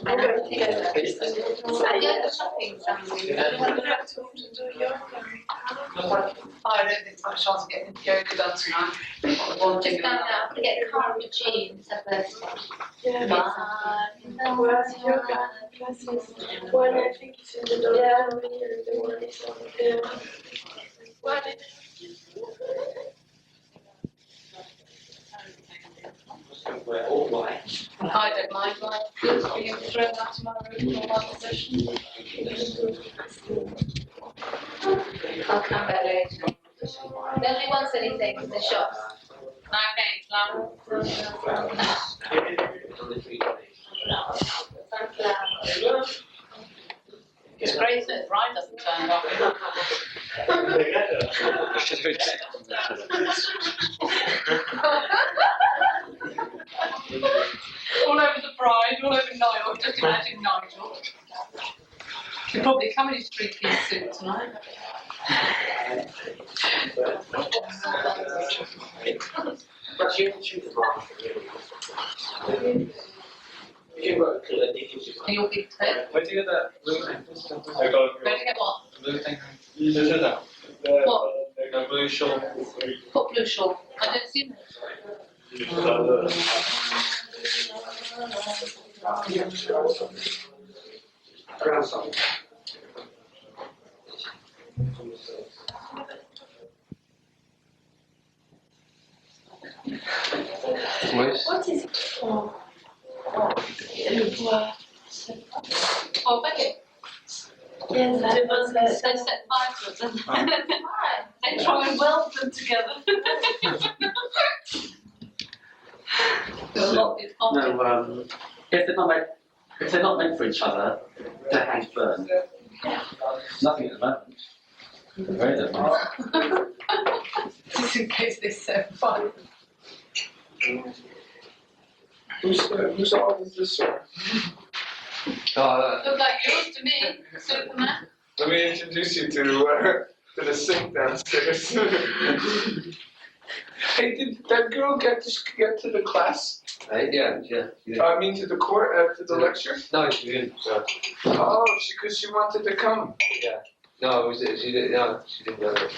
I don't think the shopping I don't think there's much chance of getting yoga done tonight. Just down there, I'm going to get the car with jeans at first. Where's yoga classes? One, I think it's in the dormitory, and the one is over there. What? I don't mind being thrown out of my room or my position. I'll come back later. Nobody wants anything in the shops. It's great that Brian doesn't turn up. All over the bride, all over Nigel. Just imagine Nigel. He'll probably come in his three-piece suit tonight. But you can choose one. And you'll be clear. Where'd you get that blue thing? Where'd you get what? Blue thing. What? No blue shawl. What blue shawl? I don't see it. What is it for? Oh, Becky. Yes, that was They set fire to them. They try and weld them together. No, if they're not meant for each other, their hands burn. Nothing at the moment. Very at the moment. Just in case they set fire. Whose arm is this one? Look like yours to me, Superman. Let me introduce you to the sink downstairs. Hey, did that girl get to the class? Yeah. I mean, to the court, to the lecture? No, she didn't. So. Oh, because she wanted to come. Yeah. No, she didn't. No, she didn't go there.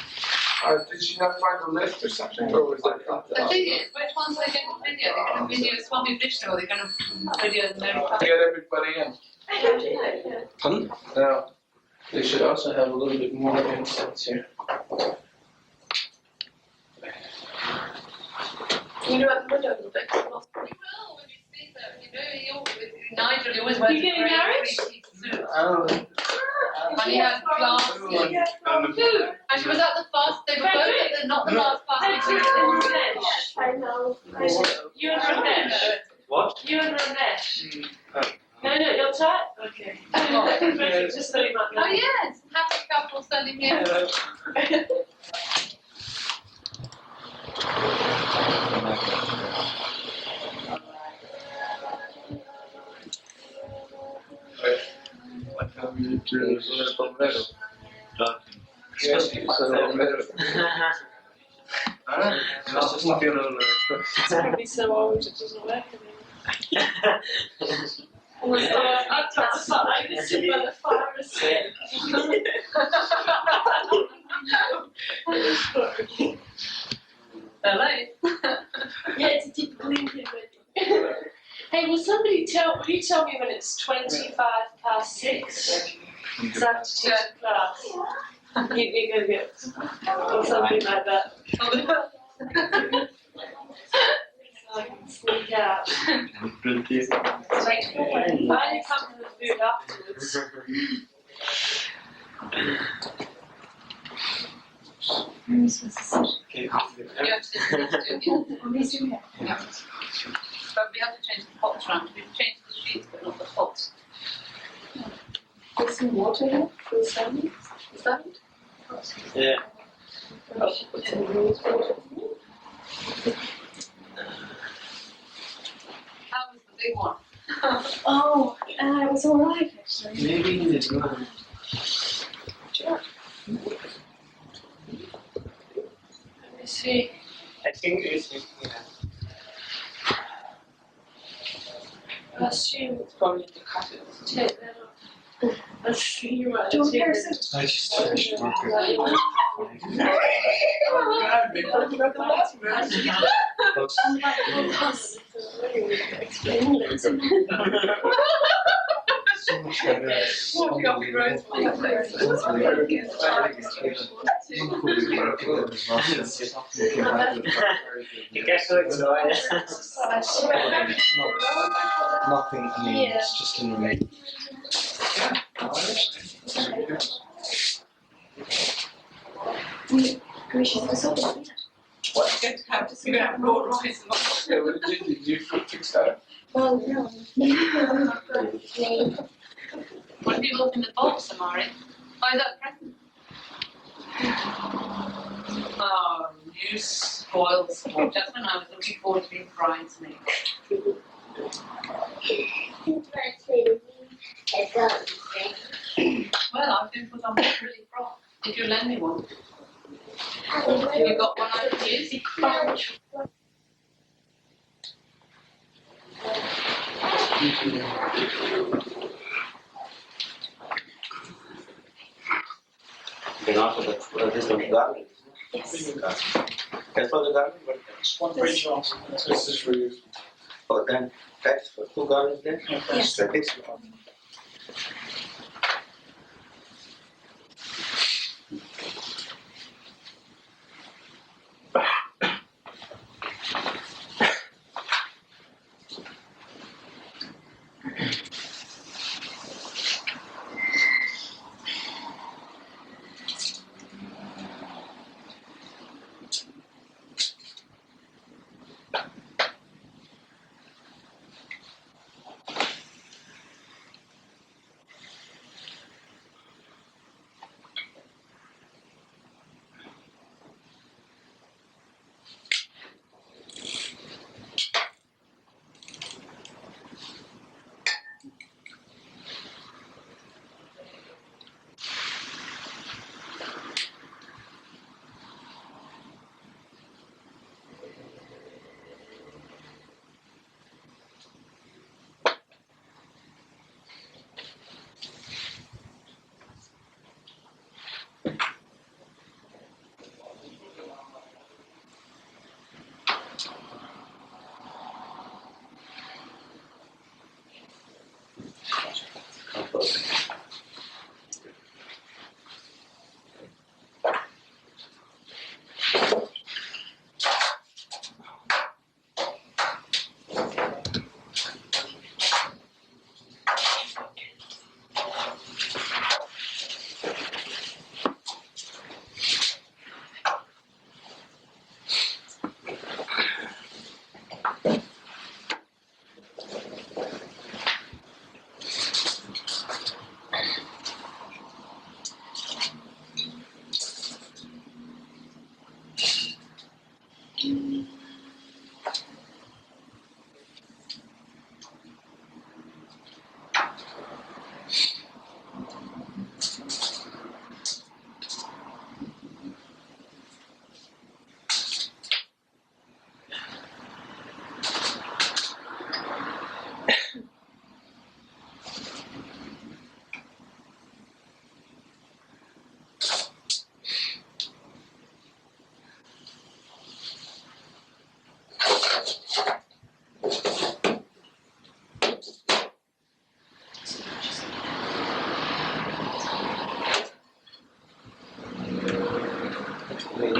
Did she not find a lift or something, or was that? The thing is, which ones are they going to video? They're going to video SWAMI Vishnu, or they're going to video the To get everybody in. Pardon? Now, they should also have a little bit more incense here. You know what? Window will fix it. You will when you see them. You know, Nigel, he always wears You getting married? suit. Oh. And he had glasses. And she was at the fast, they were both at the, not the last fast. I know. You and Ramesh. What? You and Ramesh. No, you'll chat? Okay. Just so you might know. Oh yes, happy couple standing here. It's probably so old it doesn't work anymore. I've got to start like this by the fire escape. Hello. Yeah, it's a typical Indian wedding. Hey, will you tell me when it's 25 past 6? Because I have to teach a class. You're going to get or something like that. So I can sneak out. Finally come to the food afterwards. You have to do it. Yeah. But we have to change the pots around. We've changed the sheets, but not the pots. There's some water here for the salmon. Is that it? Yeah. Oh, put some rose water. That was the big one. Oh, it was alright actually. Maybe in this one. Sure. Let me see. I think it's assume It's probably the cut it. take that off. I assume you might Do you take want it. hair I just finished working. Close. I'm like, well, that's explain it. So much better. Walk off the road for like It gets so excited. Nothing, I mean, it's just in the What? You're going to have to figure out broad rise and all. Yeah, what did you fix that? Well, no. What have you looked in the box, Amari? Oh, is that a present? Oh, you spoiled sport. Just when I was looking forward to being bridesmaid. Well, I've been put on a pretty frock. Did you lend me one? You got one I could use? Then after this one, garment. Yes. That's for the garment, but Just one for each one. This is for you. oh, then that's for 2 garments then? Yes. That is.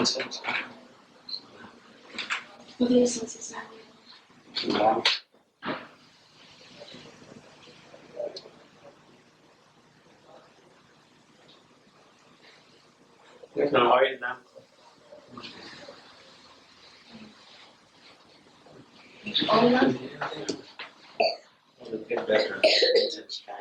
incense. Well, the incense is Yeah. There's no oil now. all that. It'll get better. Incense can.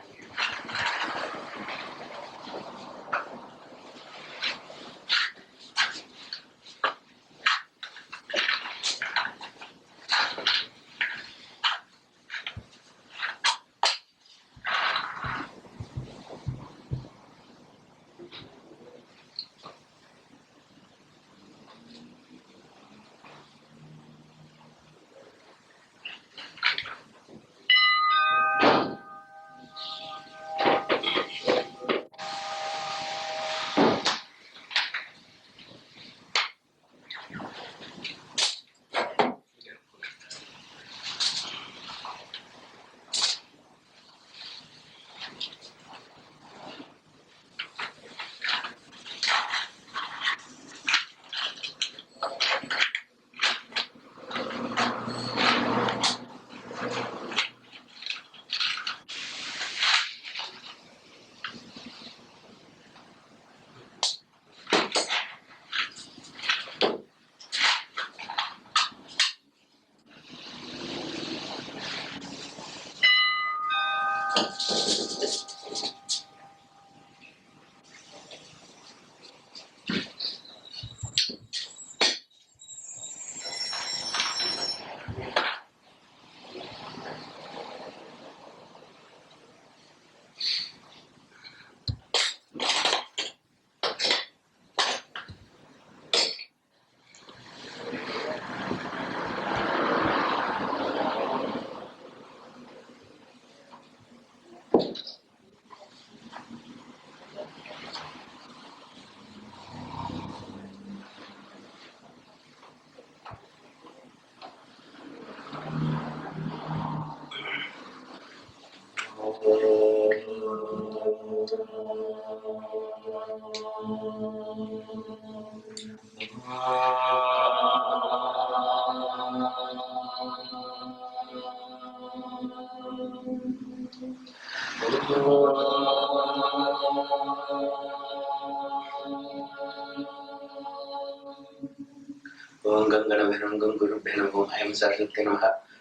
Om Ganganam Guru Benam I am Saraswati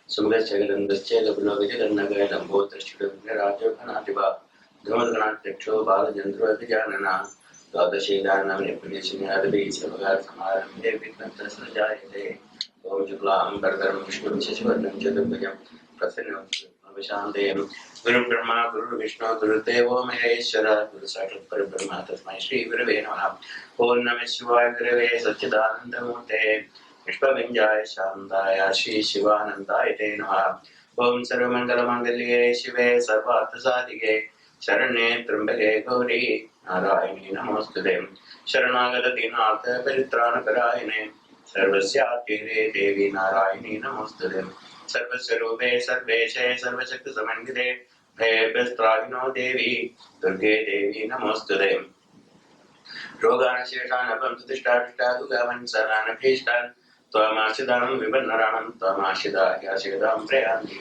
Sumgaschagadandascha Gabunagajaganagayam Bodhashudabhirajo Kanadiva Gamadganat Teksho Bala Jandro Apijanana Dwadashedanam Nepulishini Adavi Savagar Samaram Devikanta Sajayate Om Juklam Bardaram Vishnu Shishvarnam Jadabhajam Prasanam Vishandayam Guru Brahma Guru Vishnu Guru Devo Maheshwara Guru Sakshat Parabrahma Tasmai Shri Gurave Namaha Om Namah Shivaya Gurave Satchidananda Murte Vishwavinjaya Shandaya Shri Shivanandaya Te Namaha Om Sarvamangalamangaliye Shive Sarvarthasadike Sharane Trambake Gauri Narayani Namastude Sharanagada Dinatha Paritrana Parayane Sarvasyatire Devi Narayani Namastude Sarvaswarupe Sarveshe Sarvashakta Samangide Bhebhastrahino Devi Durge Devi Namastude Rogana Sheshan Abam Tudishta Dugavan Sarana Pishtan Twamashidan Vibanaraman Twamashida Yashidam Preandi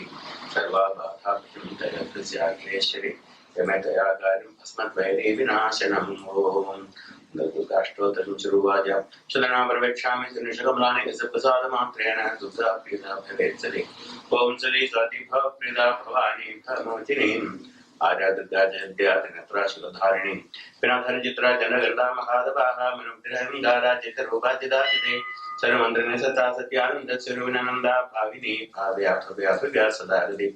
Sarva Bhatapimtaya Prisya Kleshri Yamataya Garim Asmat Vairi Vinashanam Om Gurukashto Taruvaja Shalana Parvekshami Nishagamlani is a Pasada Mantrena Dutta Prida Pavetsari Om Sali Sati Bhav Prida Bhavani Phamotini Ajaduddhajandyatanatrashilodharini Pinadharjitra Janaganda Mahadavaha Manupirahimdara Jitarubhajidajite Sarvamandrine Sata Satyananda Siruvinananda Bhavini Bhavyapabhyapabhya Sadagadi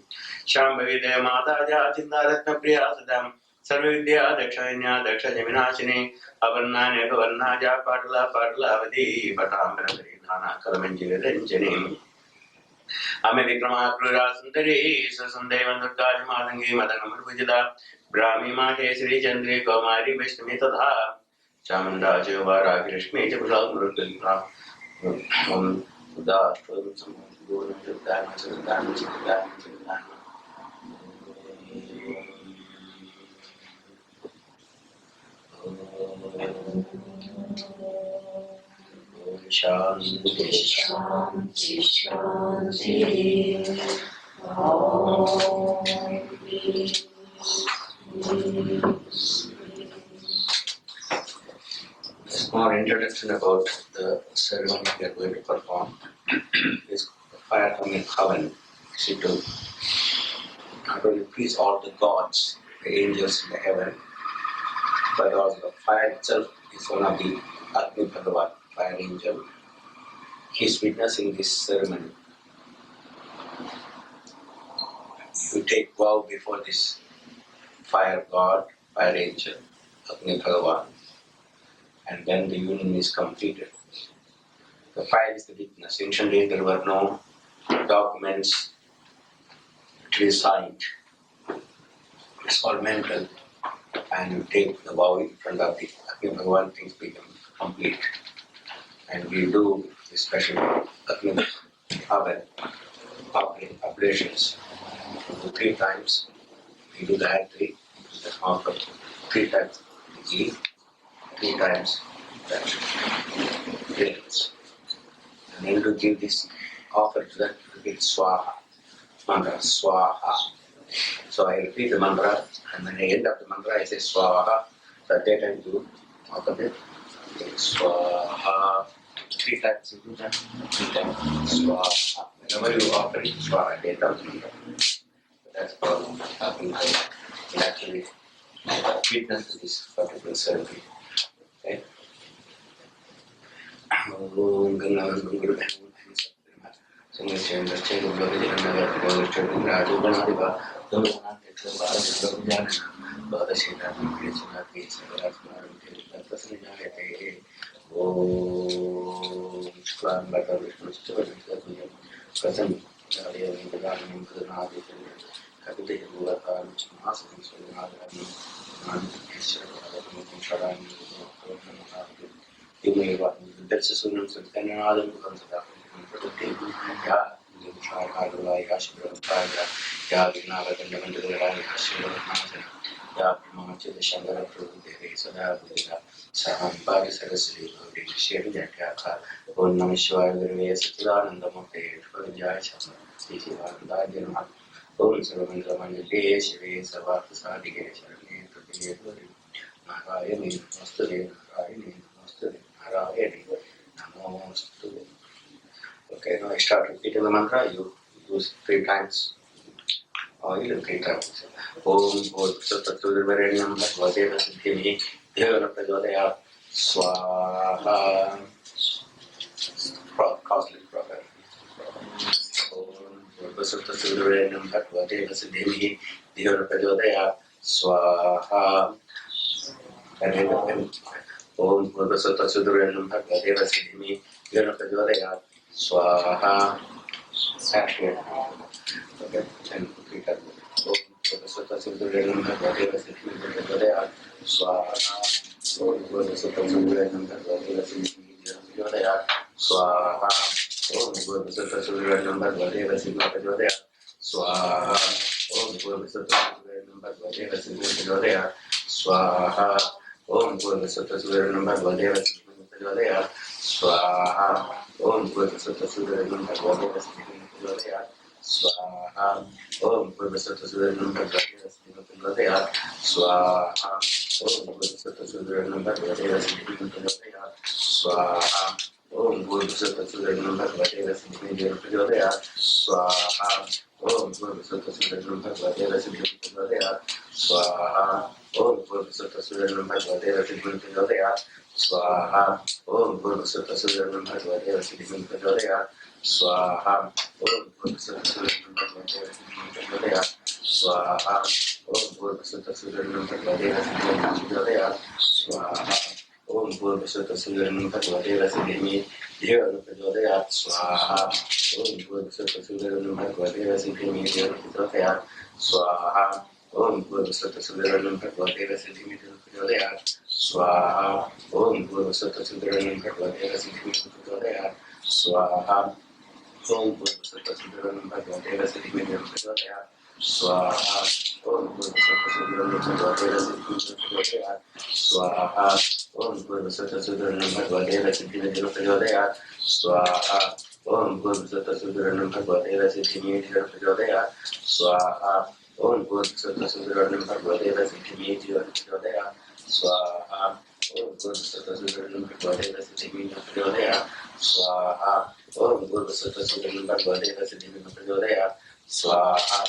Shambhavi Deva Mata Jatindaratna Priya Sadam Sarvavidya Dakshanya Dakshajaminashini Avarnane Kavarnaja Patala Patala Avadi Patambharadari Dhana Kalamanjiri Ranjani Ame Vikrama Prura Sundari Sasundevan Durga Madangi Madanamur Vijada Brahmi Mate Sri Chandri Kaumari Vishnumi Tadha Chamanda Jivara Krishmi Jabral Murukilra Om Buddha Shwadam Samadhi Guru Jabdana Sadana Sadana Sadana Shanti Shanti Shanti A small introduction about the ceremony we are going to perform is fire coming oven. See to not only please all the gods, the angels in the heaven, but also the fire itself is one of the Agni Bhagavan, fire angel. He is witnessing this ceremony. You take vow before this fire god, fire angel, Agni Bhagavan, and then the union is completed. The fire is the witness. In ancient days there were no documents to be signed. It's all mental. And you take the vow in front of the Agni Bhagavan, things become complete. And we do this special Agni oven offering oblations. We do 3 times. We do the Hatri, the offer 3 times the ghee, 3 times the grains. And then to give this offer to that, we repeat Swaha, mantra Swaha. So I repeat the mantra, and when I end of the mantra I say Swaha. So at that time you offer it. Swaha. 3 times you do that. 3 times Swaha. Whenever you offer it, Swaha, at the end of the mantra. That's the problem. We actually witness to this particular ceremony. Okay? That's a solution. And another becomes a Okay, now I start repeating the mantra. You use 3 times. Oil and 3 times. Om Bhutatattvarenyam Bhagavate Siddhimi Devana Prajodaya Swaha. Costly proper. Om Bhutatattvarenyam Bhagavate Siddhimi Devana Prajodaya Swaha. Om Bhutatattvarenyam Bhagavate Siddhimi Devana Prajodaya Swaha. Actually, okay, and repeat that. Om Bhutatattvarenyam Bhagavate Siddhimi Devana Swaha. Om Bhutatattvarenyam Bhagavate Siddhimi Devana Swaha. Om Bhutatattvarenyam Bhagavate Siddhimi Devana Swaha. Om Bhutatattvarenyam Bhagavate Siddhimi Devana Swaha. Om Bhutatattvarenyam Bhagavate Siddhimi Devana Swaha. Om Bhutatattvarenyam Bhagavate Siddhimi Devana Swaha. Om Bhutatattvarenyam Bhagavate Siddhimi Devana Swaha. Om Bhutatattvarenyam Bhagavate Siddhimi Devana Swaha. Om Bhutatattvarenyam Bhagavate Siddhimi Devana Swaha. Om Bhutatattvarenyam Bhagavate Siddhimi Devana Swaha. Om Bhutatattvarenyam Bhagavate Siddhimi Devana Swaha. Om Bhutatattvarenyam Bhagavate Siddhimi Devana Swaha. Om Bhutatattvarenyam Bhagavate Siddhimi Devana Swaha. Om Bhutatattvarenyam Bhagavate Siddhimi Devana Swaha. Om Bhutatattvarenyam Bhagavate Siddhimi Devana Swaha. Om Bhutatattvarenyam Bhagavate Siddhimi Devana Swaha. Om Bhutatattvarenyam Bhagavate Siddhimi Devana Swaha. Om Bhutatattvarenyam Bhagavate Siddhimi Devana Swaha. Om Bhutatattvarenyam Bhagavate Siddhimi Devana Swaha. Om Bhutatattvarenyam Bhagavate Siddhimi Devana Swaha. Om Bhutatattvarenyam Bhagavate Siddhimi Devana Swaha. Om Bhutatattvarenyam Bhagavate Siddhimi Devana Swaha. Om Bhutatattvarenyam Bhagavate Siddhimi Devana Swaha. Om Bhutatattvarenyam Bhagavate Siddhimi Devana Swaha. Om Bhutatattvarenyam Bhagavate Siddhimi Devana Swaha.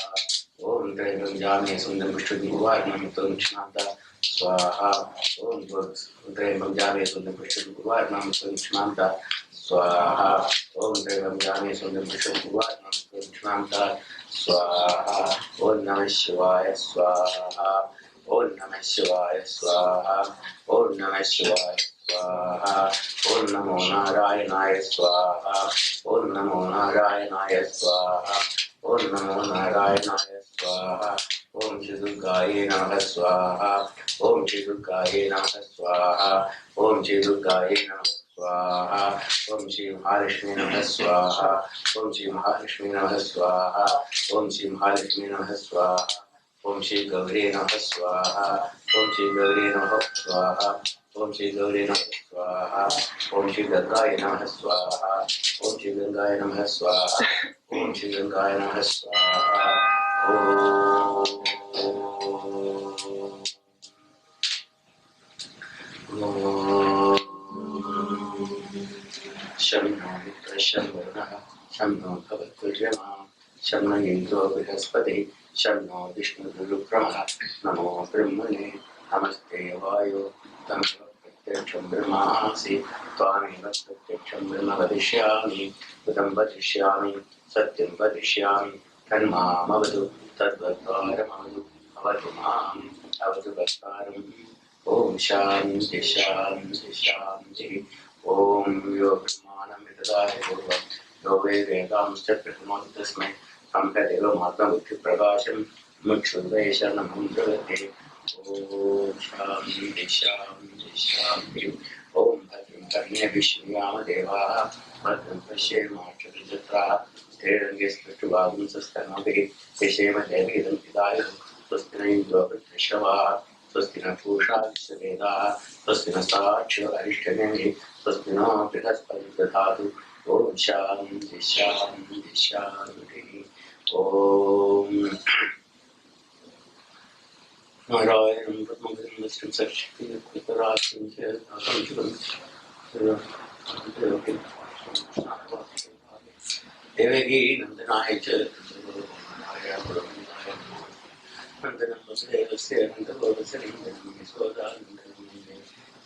Om Devam Jami Sundam Vishnu-devananda Swaha. Om Devam Jami Sundam Vishnu-devananda Swaha. Om Devam Jami Sundam Vishnu-devananda Swaha. Om Namah Shivaya Swaha. Om Namah Shivaya Swaha. Om Namah Shivaya Swaha. Om Namo Narayanaya Swaha. Om Namo Narayanaya Swaha. Om Namo Narayanaya Swaha. Om Shri Durgaye Namaha Swaha. Om Shri Durgaye Namaha Swaha. Om Shri Durgaye Namaha Swaha. Om Shri Mahalakshmi Namaha Swaha. Om Shri Mahalakshmi Namaha Swaha. Om Shri Mahalakshmi Namaha Swaha. Om Shri Gauri Namaha Swaha. Om Shri Gauri Namaha Swaha. Om Shri Gauri Namaha Swaha. Om Shri Gangaye Namaha Swaha. Om Shri Gangaye Namaha Swaha. Om Shri Gangaye Namaha Swaha. Om Shamno Mitra Shamno Shamno Bhavatvajama Shamno Indro Brihaspati शन्नो विष्णुरुक्रमः नमो ब्रह्मणे नमस्ते वायो तमेव प्रत्यक्षं ब्रह्मासि त्वामेव प्रत्यक्षं ब्रह्म वदिष्यामि कृतं वदिष्यामि सत्यं वदिष्यामि तन्मामवतु तद्वद्वारमवतु अवतु माम् अवतु वक्तारम् ॐ शान्ति शान्ति शान्तिः ॐ यो ब्रह्माणं विदधाति पूर्वं यो वेदांश्च प्रथमोऽपि तस्मै सम्प्रदेव मात्मबुद्धिप्रकाशं मुक्षुर्वैशरणं जगते ॐ शान्ति शान्ति शान्तिः ॐ भद्रं कर्णेभिः शृणुयाम देवाः भद्रं पश्येमाक्षभिर्जत्राः स्थिरैरङ्गे स्पृष्टुवागुंसस्तनोभिः यशेम देवहितं पितायुः स्वस्ति न इन्द्रो वृद्धश्रवाः स्वस्ति न पूषा विश्ववेदाः स्वस्ति न साक्ष्यो अरिष्टनेमिः स्वस्ति नो बृहस्पतिः दधातु ॐ शान्ति शान्ति शान्तिः ॐ नारायणं ब्रह्मविदं विष्णुं सच्चिदानन्दं कृतरात्मं च देवकी नन्दनाय च नन्दनं वसुदेवस्य नन्दगोपसलिन्दनं यशोदानन्दनं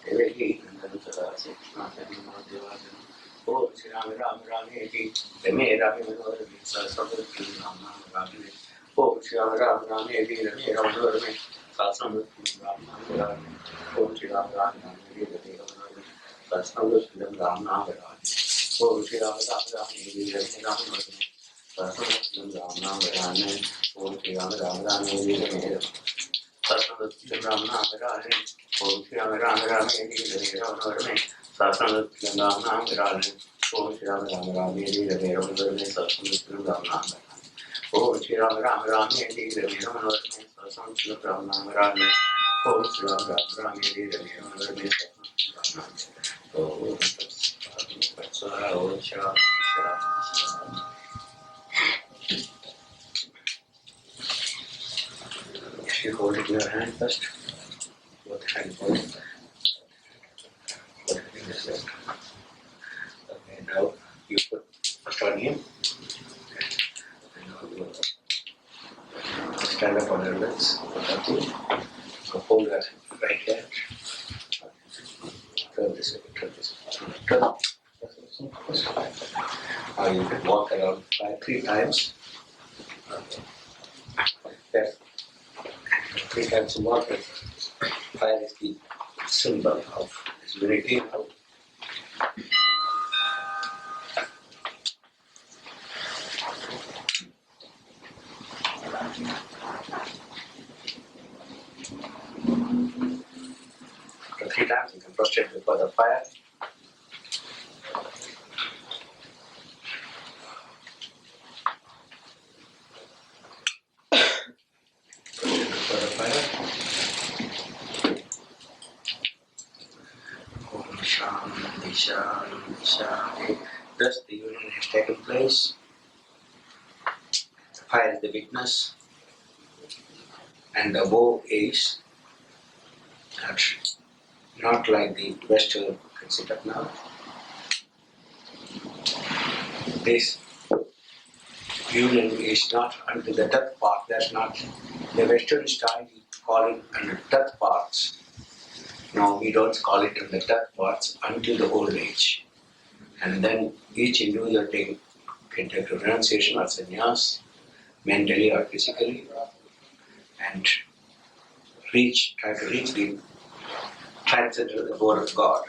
देवकी नन्दनं सदा शिक्षणादेवादनं ॐ श्रीराम राम रामेति रमे रामे मनोरमे सहस्रमूर्तिं राम नाम रामे ॐ श्रीराम राम रामेति रमे राम मनोरमे सहस्रमूर्तिं राम नाम रामे ॐ श्रीराम राम रामेति रमे राम मनोरमे सहस्रमूर्तिं राम नाम रामे ॐ श्रीराम राम रामेति रमे राम मनोरमे सहस्रमूर्तिं राम नाम रामे ॐ श्रीराम राम रामेति रमे सहस्रमूर्तिं राम नाम रामे ॐ श्रीराम राम रामेति रमे राम मनोरमे सहस्रमूर्तिं राम नाम रामे ॐ श्रीराम राम रामेति रमे राम मनोरमे सहस्रमूर्तिं राम नाम रामे ॐ श्रीराम राम रामेति रमे राम मनोरमे सहस्रमूर्तिं राम नाम रामे ॐ श्रीराम राम रामेति रमे राम मनोरमे सहस्रमूर्तिं राम नाम रामे You hold it in your hand first. Both hands hold it. Okay, now you put first on him. And now you stand up on your legs. So hold that right hand. Turn this way, turn this way. Turn. Now you can walk around 3 times. Okay. There. 3 times you walk it. Fire is the symbol of this unity now. After 3 times you can prostrate before the fire. Thus the union has taken place. The fire is the witness, and the woe is not like the Western consider now. This union is not until the death part. That's not the Western style. You call it under death parts. No, we don't call it under death parts until the old age. And then each individual can take renunciation or sannyas, mentally or physically, and try to reach the transcendental the goal of God.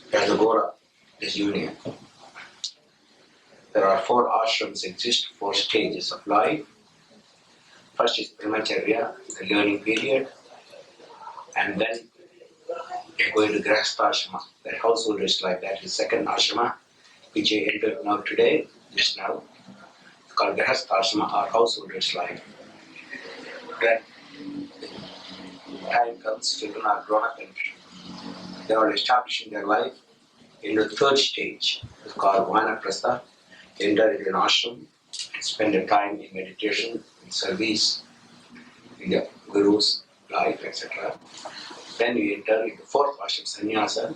That's the goal of this union. There are 4 ashrams exist, 4 stages of life. First is brahmacharya, the learning period, and then they go into grahastha-ashrama, that householder's life. That is second ashrama, which I entered now today, just now. It's called grahastha-ashrama or householder's life. Then time comes, children are grown up and they are establishing their life in the 3rd stage. It's called vanaprastha. Enter into an ashram and spend the time in meditation, in service, in the guru's life, etc. Then you enter into 4th ashram, sannyasa.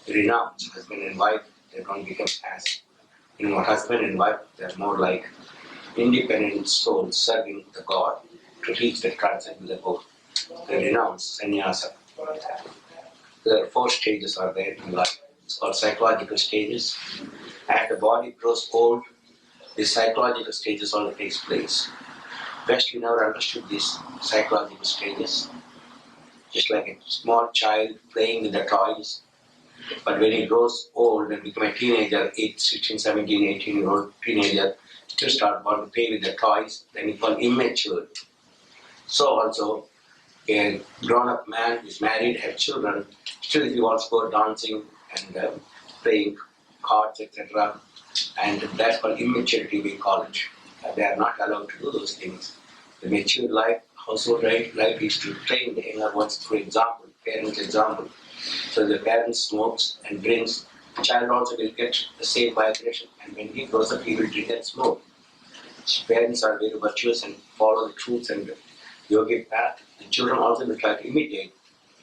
Renounce husband and wife, they don't become as. Husband and wife, they're more like independent soul serving the God to reach the transcendental level. They renounce sannyasa. There are 4 stages are there in life. It's called psychological stages. As the body grows old, the psychological stages all takes place. First, we never understood these psychological stages. Just like a small child playing with the toys. But when he grows old and become a teenager, 16, 17, 18-year-old teenager, still start want to play with the toys, then he called immature. So also, a grown-up man who is married, have children, still if he wants to go dancing and playing cards, etc., and that's called immaturity, we call it. They are not allowed to do those things. The mature life, household life is to train the younger ones through example, parents' example. So the parent smokes and drinks, the child also will get the same vibration, and when he grows up, he will drink and smoke. Parents are very virtuous and follow the truths and the yogic path. The children also will try to imitate.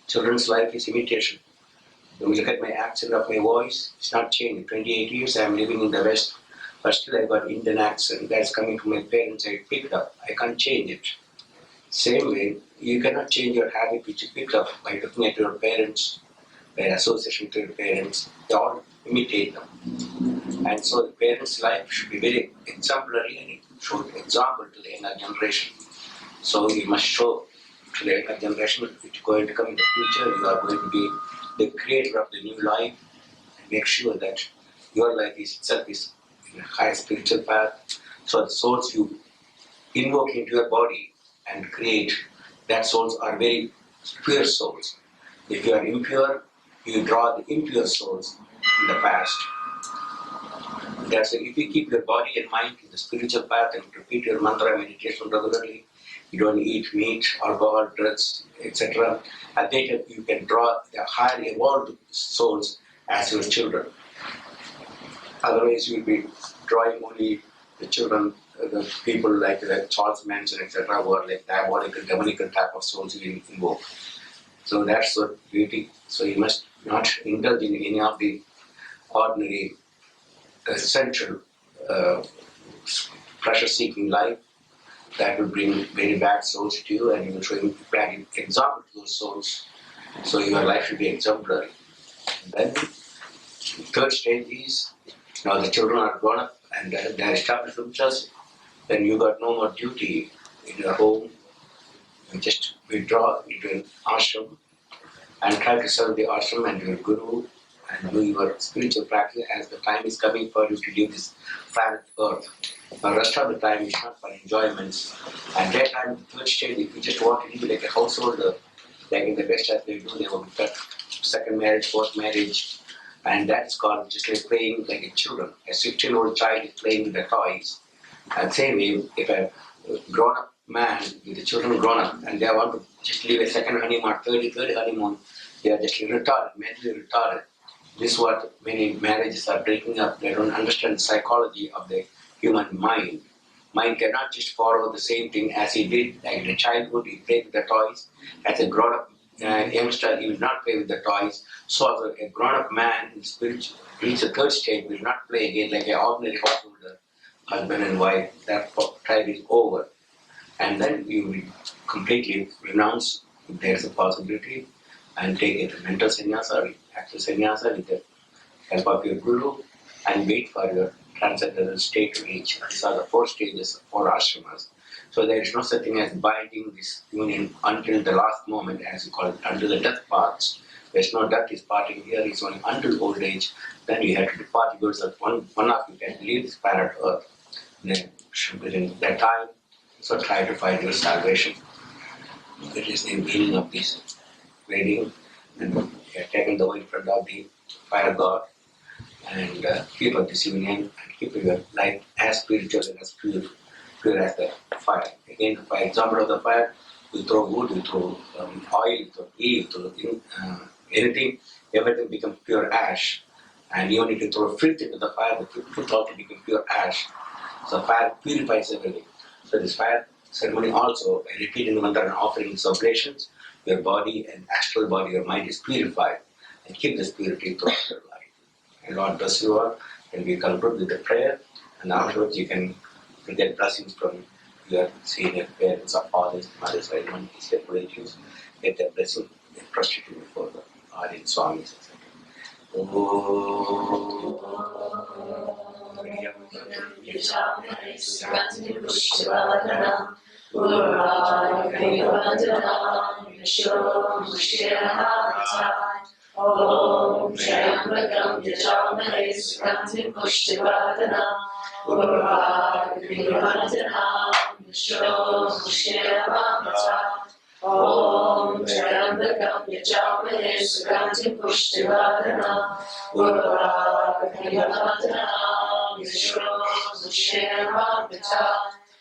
Children's life is imitation. When you look at my accent of my voice, it's not changed. 28 years I am living in the West, but still I got Indian accent that's coming from my parents. I picked up. I can't change it. Same way, you cannot change your habit which you picked up by looking at your parents, by association with your parents. They all imitate them. And so the parents' life should be very exemplary and it should example to the younger generation. So you must show to the younger generation which is going to come in the future, you are going to be the creator of the new life, and make sure that your life is itself is in a high spiritual path. So the souls you invoke into your body and create, that souls are very pure souls. If you are impure, you draw the impure souls in the past. That's if you keep your body and mind in the spiritual path and repeat your mantra meditation regularly, you don't eat meat, alcohol, drugs, etc. At that time, you can draw the higher evolved souls as your children. Otherwise, you will be drawing only the children, the people like Charles Manson, etc., who are like diabolical, demonical type of souls you invoke. So that's the beauty. So you must not indulge in any of the ordinary, essential, pleasure-seeking life. That will bring very bad souls to you, and you will show an example to those souls. So your life should be exemplary. And then, the third stage is, now the children are grown up and they are established themselves, then you got no more duty in your home. You just withdraw into an ashram and try to serve the ashram and your guru and do your spiritual practice as the time is coming for you to leave this planet Earth. The rest of the time is not for enjoyments. At that time, the third stage, if you just want to live like a householder, like in the West as they do, they will get second marriage, fourth marriage, and that's called just like playing like a children. A 16-year-old child is playing with the toys. And same way, if a grown-up man with the children grown up and they want to just live a second honeymoon, third honeymoon, they are just retarded, mentally retarded. This is what many marriages are breaking up. They don't understand the psychology of the human mind. Mind cannot just follow the same thing as he did. Like in a childhood, he played with the toys. As a grown-up youngster, he will not play with the toys. So a grown-up man in spiritual, reach the third stage, will not play again like an ordinary householder, husband and wife. That time is over. And then you will completely renounce, if there's a possibility, and take a mental sannyasa or actual sannyasa with the help of your guru and wait for your transcendental state to reach. These are the 4 stages, 4 ashramas. So there is no such thing as binding this union until the last moment, as you call it, until the death parts. There's no death is parting here, it's only until old age. Then you have to depart. You go so one of you can leave this planet Earth. Then within that time, so try to find your salvation. It is the meaning of this wedding, and you have taken the way in front of the fire god, and keep up this union and keep your life as spiritual and as pure as the fire. Again, for example of the fire, you throw wood, you throw oil, you throw ghee, you throw anything, everything becomes pure ash. And even if you throw filth into the fire, the filth also becomes pure ash. So fire purifies everything. So this fire ceremony also, by repeating the mantra and offering these oblations, your body and astral body, your mind is purified. And keep this purity throughout your life. And Lord bless you all. And we conclude with the prayer. And afterwards you can to get blessings from your senior parents or fathers, mothers, or anyone who is their relatives, get their blessing, they prostrate before the audience, swamis, etc. Om Triambakam Yajamare Suganti Pushtivadana Urvakrivandanam Vishnu Mushirvamata Om Triambakam Yajamare Suganti Pushtivadana Urvakrivandanam Vishnu Mushirvamata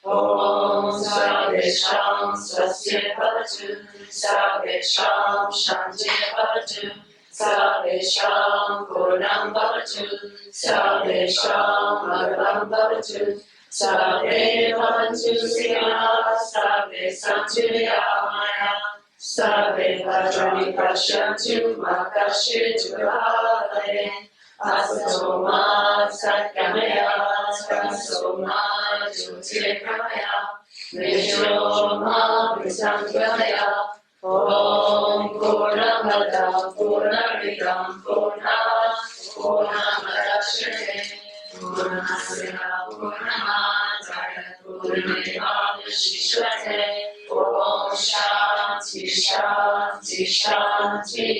Om Sarvesham Swasya Bhavatu Sarvesham Shanti Bhavatu Sarvesham Purnam Bhavatu Sarvesham Mangalam Bhavatu Sarve Bhavantu Sikhana Sarve Santu Niyamaya Sarve Bhadrani Pashyantu Ma Kashitu Bhavare Asatoma Satgamaya Sasoma Jyotirgamaya Vishoma Vrisanggamaya Om Purnamada Purnamidam Purnamadachyate Purnasya Purnamadaya Purnamevavashishyate Om Shanti Shanti Shanti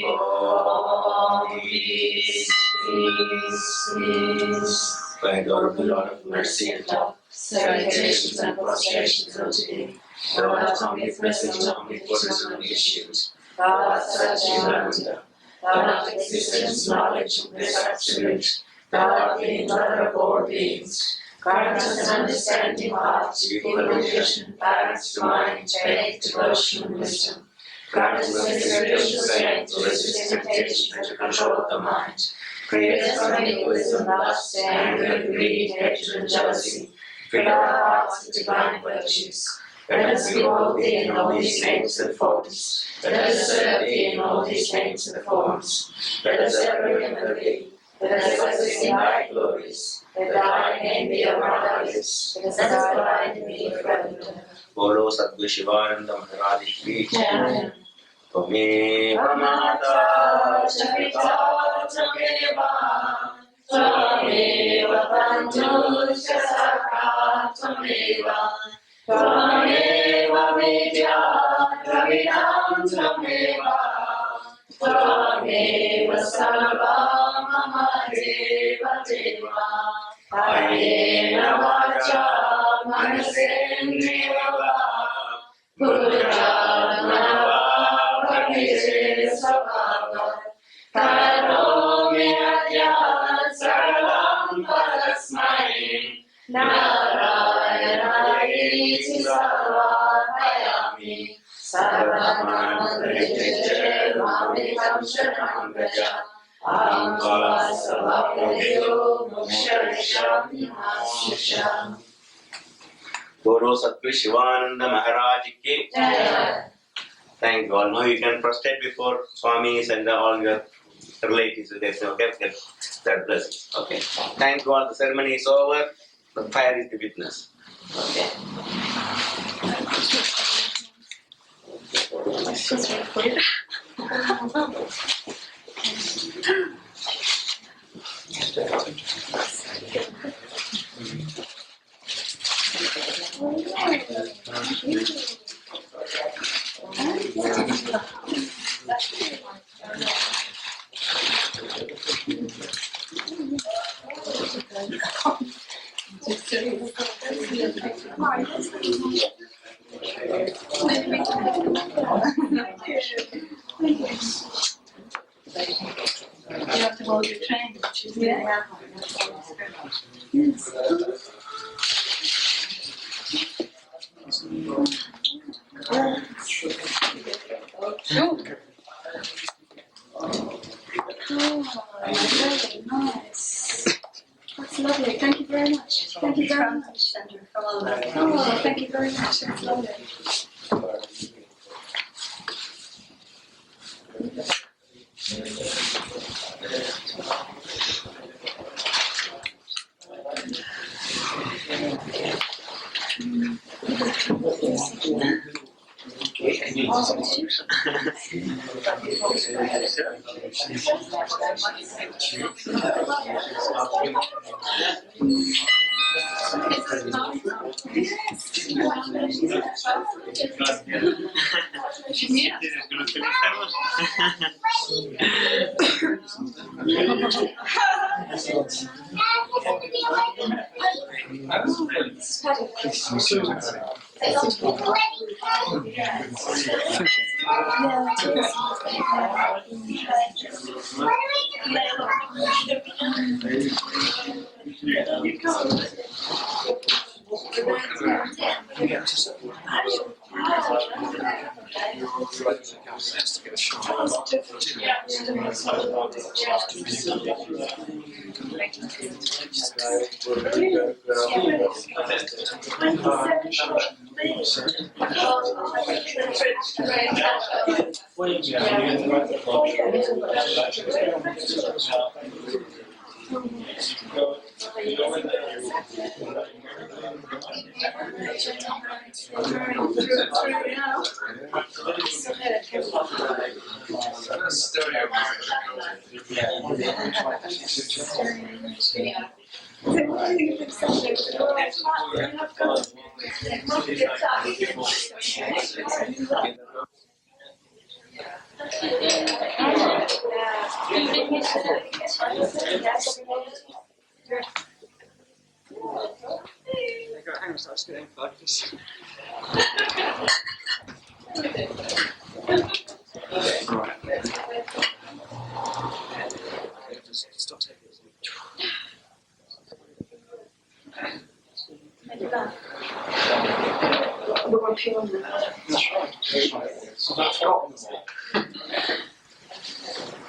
Om Peace Peace Peace. Thank God, the Lord of Mercy and love, salutations and prostrations unto thee. Thou art omnipresent, omnipotent, omniscient. Thou art Vishnu-devananda. Thou art existence, knowledge, bliss absolute. Thou art the indweller of all beings. Grant us an understanding heart, illumination, balanced mind, faith, devotion, and wisdom. Grant us the spiritual strength to resist temptation and to control the mind. Create us from egoism, lust, anger, greed, hatred, and jealousy. Fill our hearts with divine virtues. Let us behold thee in all these names and forms. Let us serve thee in all these names and forms. Let us ever remember thee. Let us sing thy glories. Let thy name be among others. Let us abide in thee forever. Bolo Sadguru Shivananda Maharaj Ki Jai. Tvameva Mata Javita Tvameva Tvameva Bandhu Sasaka Tvameva Tvameva Vidya Dravidam Tvameva Tvameva Sarva Mama Deva Deva Ayena Vacha Manasendriya Purana Vamite Svabhava Karome Adyat Saralam Parasmai Narayanayiti Sarvapayami Sarvamanandajaya Mamikam Sharanam Vraja Aham Vasavapradyo Moksharisham Mahashisham. Bolo Sadguru Shivananda Maharaj Ki Jai. Thank God. Now you can prostrate before swamis and all your relatives. Okay, get that blessing. Okay. Thank God. The ceremony is over. The fire is the witness. Okay. You have to hold your train, which is really hard. Very nice. That's lovely. Thank you very much. Thank you very much. Oh, thank you very much. That's lovely.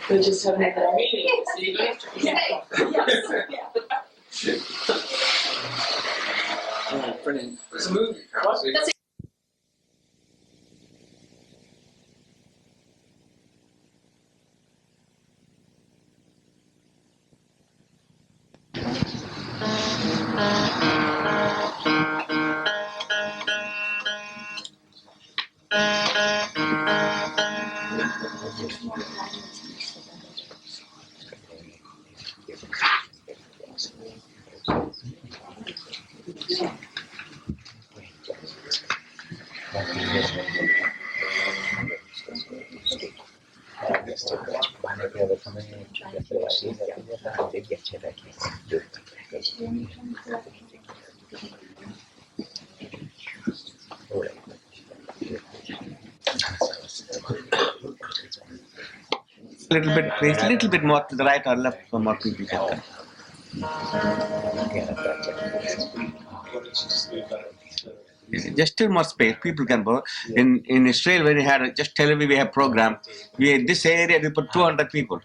We just have another meeting, so you don't have to Brilliant. It's a movie. That's little bit, please, little bit more to the right or left, so more people can come. Just still more space, people can go. In Israel, when we had just Tel Aviv, we have program. We in this area we put 200 people.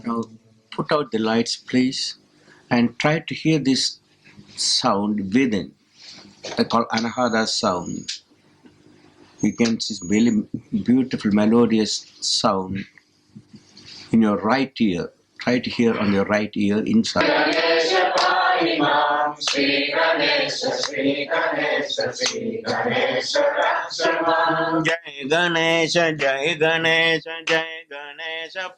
Now put out the lights, please, and try to hear this sound within. They call anahata sound. You can see really beautiful melodious sound in your right ear. Try to hear on your right ear inside. Jai Ganesha, Jai Ganesha, Jai Ganesha,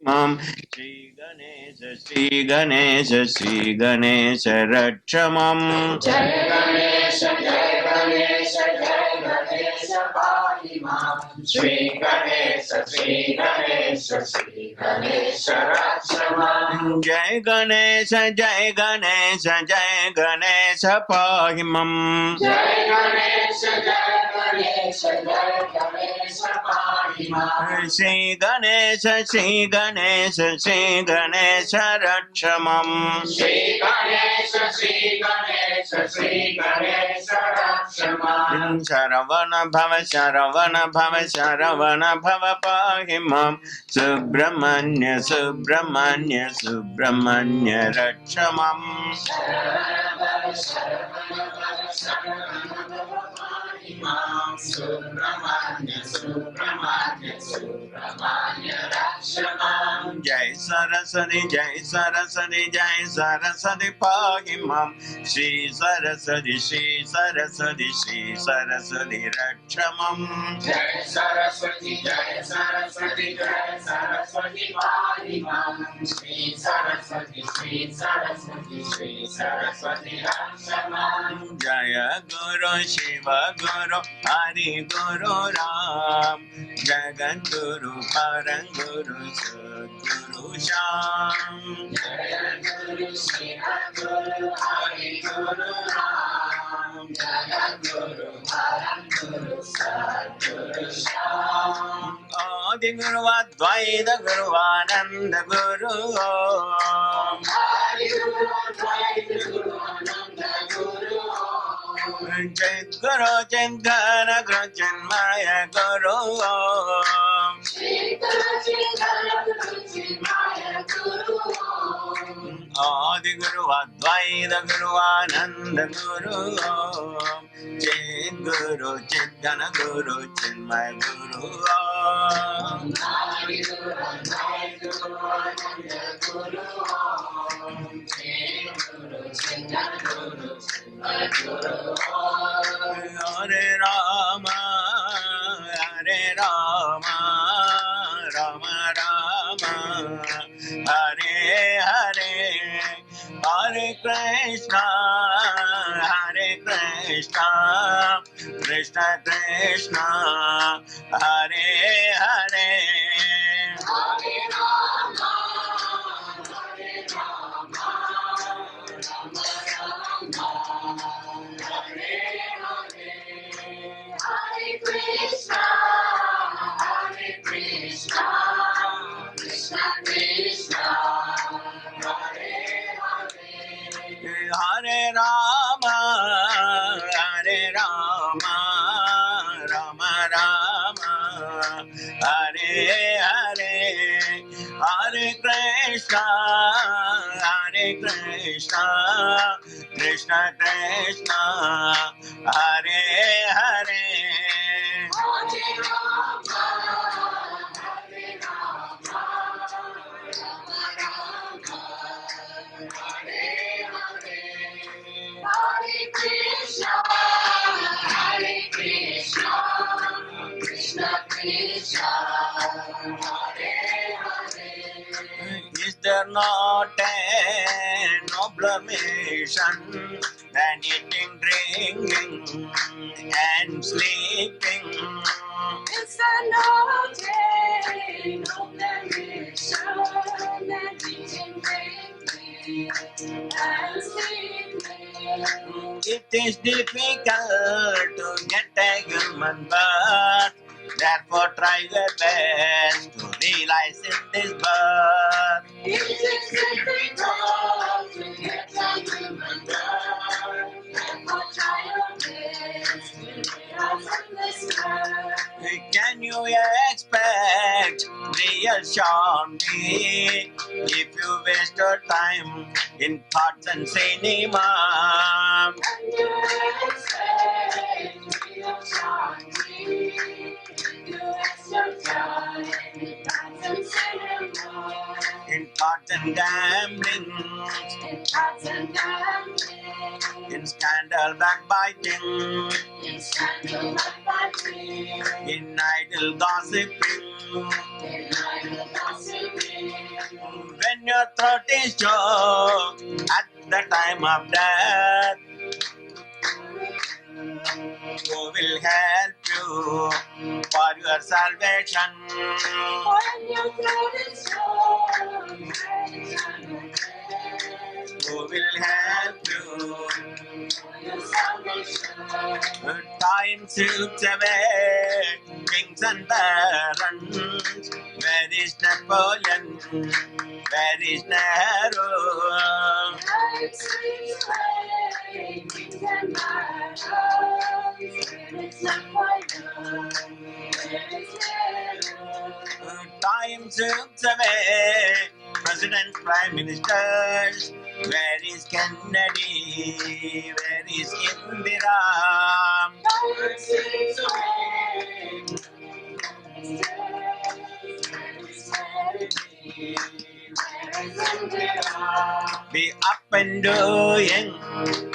Mam Shri Ganesha, Shri Ganesha, Shri Ganesha, Rakshamam. Jai Ganesha, Jai Ganesha, Jai Ganesha, Pahimam. Shri Ganesha, Shri Ganesha, Shri Ganesha, Rakshamam. Jai Ganesha, Jai Ganesha, Jai Ganesha, Pahimam. Jai Ganesha, Jai Ganesha, Jai Ganesha, Pahimam. Shri Ganesha, Shri Ganesha, Shri Ganesha Rakshamam. Shri Ganesha, Shri Ganesha, Shri Ganesha Rakshamam. Sharavana Bhava, Sharavana Bhava, Sharavana Bhava Pahimam. Subramanya, Subramanya, Subramanya Rakshamam. Subramanya, Subramanya, Subramanya Rakshamam. Jai Saraswati, Jai Saraswati, Jai Saraswati Pahimam. Shri Saraswati, Shri Saraswati, Shri Saraswati Rakshamam. Jai Saraswati, Jai Saraswati, Jai Saraswati Pahimam. Shri Saraswati, Shri Saraswati, Shri Saraswati Rakshamam. Jaya Guru Shiva Guru Hari Guru Ram. Jagat Guru Parang Guru Sadguru Sham. Jaya Guru Shiva Guru Hari Guru Ram. Jagat Guru Param Guru Sadguru Sham. Adi Guru Advaita Guru Ananda Guru Om. Hari Guru Advaita Guru Ananda Guru Om. Chit Guru Chintana Guru Chinmaya Guru Om. Shri Guru Chintana Guru Chinmaya Guru Om. Adi Guru Advaita Guru Ananda Guru Om. Chit Guru Chintana Guru Chinmaya Guru Om. Hari Guru Advaita Guru Ananda Guru Om. Shri Guru Chintana Guru Chinmaya Guru Om. Hare Rama, Hare Rama, Rama Rama, Hare Hare, Hare Krishna, Hare Krishna, Krishna Krishna, Hare Hare. Hare Rama, Hare Rama, Rama Rama, Hare Hare, Hare Krishna, Hare Krishna, Krishna Krishna, Hare Hare. Hare Rama, Hare Rama, Rama Rama, Hare Hare, Hare Krishna, Hare Krishna, Krishna Krishna, Hare Hare. Hare Rama, Hare Rama, Rama Rama, Hare Hare, Hare Krishna, Hare Krishna, Krishna Krishna, Hare Hare. Is there not a nobler mission than eating, drinking, and sleeping? Is there not a nobler mission than eating, drinking, and sleeping? It is difficult to get a human birth, therefore try your best to realize in this birth. It is difficult to get a human birth, therefore try your best to realize in this birth. Can you expect real Shanti if you waste your time in thoughts and cinema? Can you expect real Shanti if you waste your time in thoughts and cinema? In thoughts and gambling, In thoughts and gambling, in scandal backbiting, in scandal backbiting, in idle gossiping. in idle gossiping. When your throat is choked at the time of death, who will help you for your salvation? When your throat is sore, Who will help you? your salvation. Time slips away kings and barons? Where is Napoleon? Where is Nehru? Time slips away, presidents, prime ministers. Where is Kennedy? Where is Indira? Be up and doing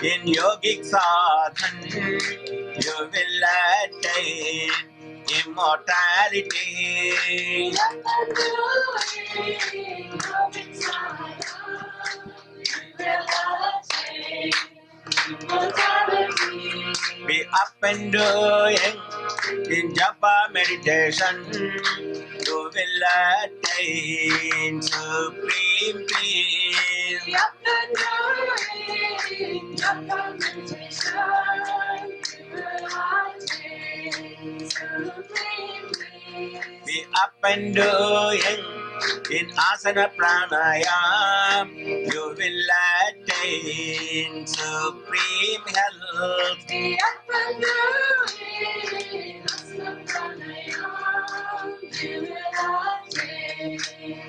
in yogic sadhan, you will attain immortality. Be up and doing in japa meditation, you will attain supreme peace. Be up and doing japa meditation, you will attain supreme peace. Be up and doing in asana pranayam, you will attain supreme health. Be up and doing asana pranayam, you will attain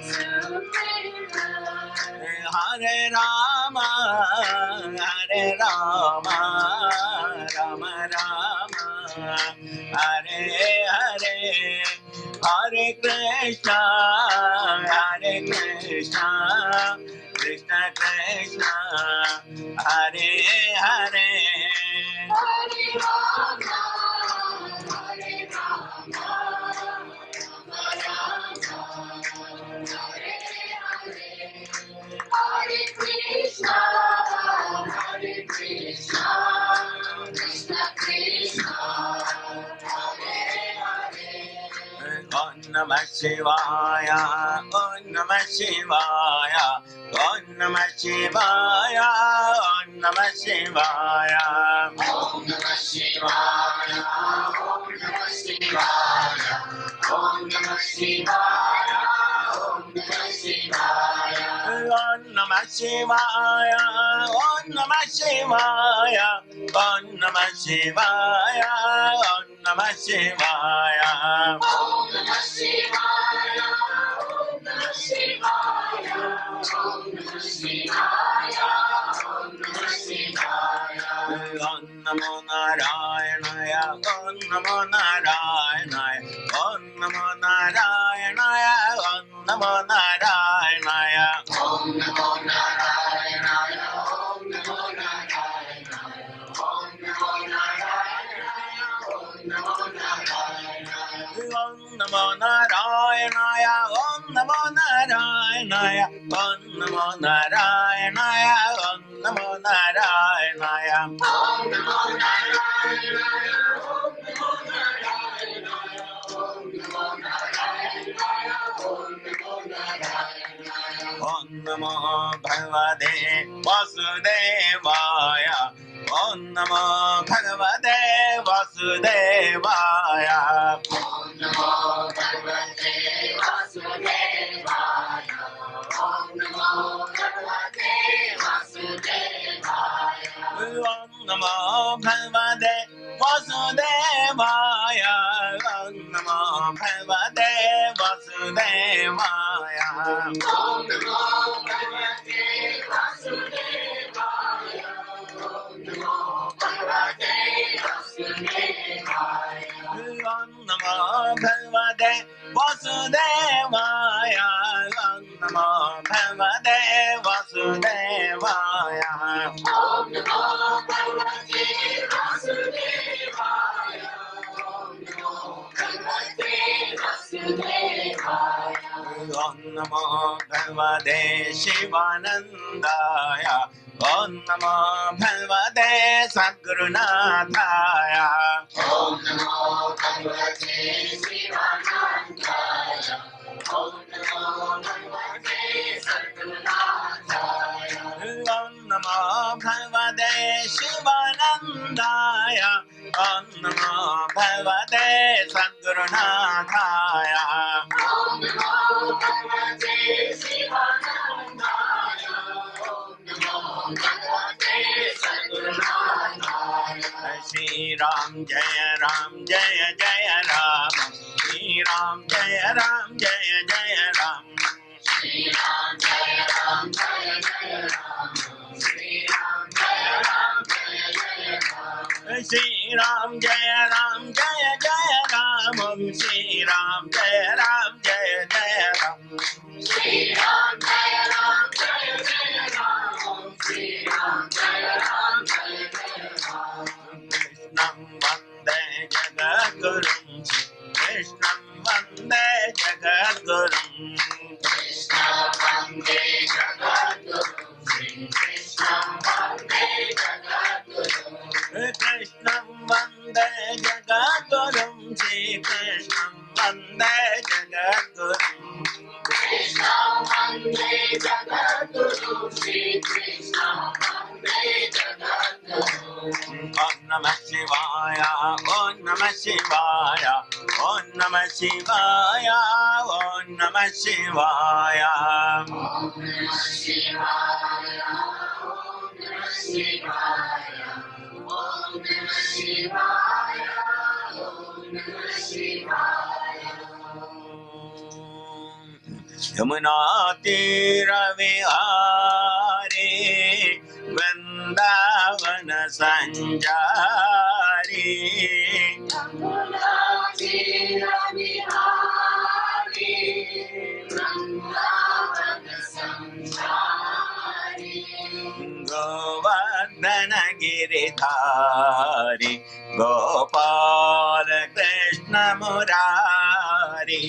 supreme health. Hare Rama, Hare Rama, Rama Rama, Hare Hare. Hare Krishna, Krishna Krishna, Hare Hare. Hare Rama, Hare Rama, Rama Rama, Hare Hare. Hare Krishna, Krishna Krishna, Hare Hare. Om Namah Shivaya, Om Namah Shivaya, Om Namah Shivaya, Om Namah Shivaya. Om Namah Shivaya, Om Namah Shivaya, Om Namah Shivaya, Om Namah Shivaya. Om Namah Shivaya, Om Namah Shivaya, Om Namah Shivaya, Om Namah Shivaya. Om Namah Shivaya, Om Namah Shivaya, Om Namah Shivaya, Om Namah Shivaya. Om Namo Narayanaya, Om Namo Narayanaya, Om Namo Narayanaya, Om Namo Narayanaya. Om Namo Narayanaya, Om Namo Narayanaya, Om Namo Narayanaya, Om Namo Narayanaya. Om Namo Narayanaya, Om Namo Narayanaya, Om Namo Narayanaya, Om Namo Narayanaya. Om Namo Narayanaya, Om Namo Narayanaya, Om Namo Narayanaya, Om Namo Narayanaya. Om Namo Bhagavate Vasudevaya, Om Namo Bhagavate Vasudevaya. Om Namo Bhagavate Vasudevaya, Om Namo Bhagavate Vasudevaya. Om Namo Bhagavate Vasudevaya, Om Namo Bhagavate Vasudevaya. Om Namo Bhagavate Vasudevaya, Om Namo Bhagavate Vasudevaya. Om Namo Bhagavate Vasudevaya, Om Namo Bhagavate Vasudevaya. Om Namo Bhagavate Vasudevaya, Om Namo Bhagavate Vasudevaya. Om Namo Bhagavate Shivanandaya, Om Namo Bhagavate Sadgurunathaya. Om Namo Bhagavate Shivanandaya, Om Namo Bhagavate Sadgurunathaya. Om Namo Bhagavate Shivanandaya, Om Namo Bhagavate Sadgurunathaya. Gurunathaya. Om Namo Bhagavate Sivanandaya. Om Namo Bhagavate Sadgurunathaya. Shri Ram Jaya Ram Jaya Jaya Ram. Shri Ram Jaya Ram Jaya Jaya Ram. Shri Ram Jaya Ram Jaya Jaya Ram. Shri Ram Jaya Ram Jaya Jaya Ram. Shri Ram Jaya Ram Jaya Jaya Ram. Shri Ram Jaya Ram Jaya Jaya Ram. Shri Ram Jaya Ram Jaya Jaya Ram. Shri Ram Jaya Ram Jaya Jaya Ram. Krishnam Vande Jagadgurum. Krishnam Vande Jagadgurum. Krishna Vande Jagadguru. Shri Krishna Vande Jagadguru. Krishnam Vande Jagadgurum. Shri Krishnam Vande Jagadgurum. Krishna Vande Jagadguru. Shri Krishna Vande Jagadguru. Om Namah Shivaya, Om Namah Shivaya, Om Namah Shivaya, Om Namah Shivaya. Om Namah Shivaya. Om Namah Shivaya. Om Namah Shivaya. Om Namah Shivaya. Yamuna Tira Vihare, Vrindavana Sanjari. Yamuna Tira Vihare, Vrindavana Sanjari. Govardhana Giridhari, Gopal Krishna Murari.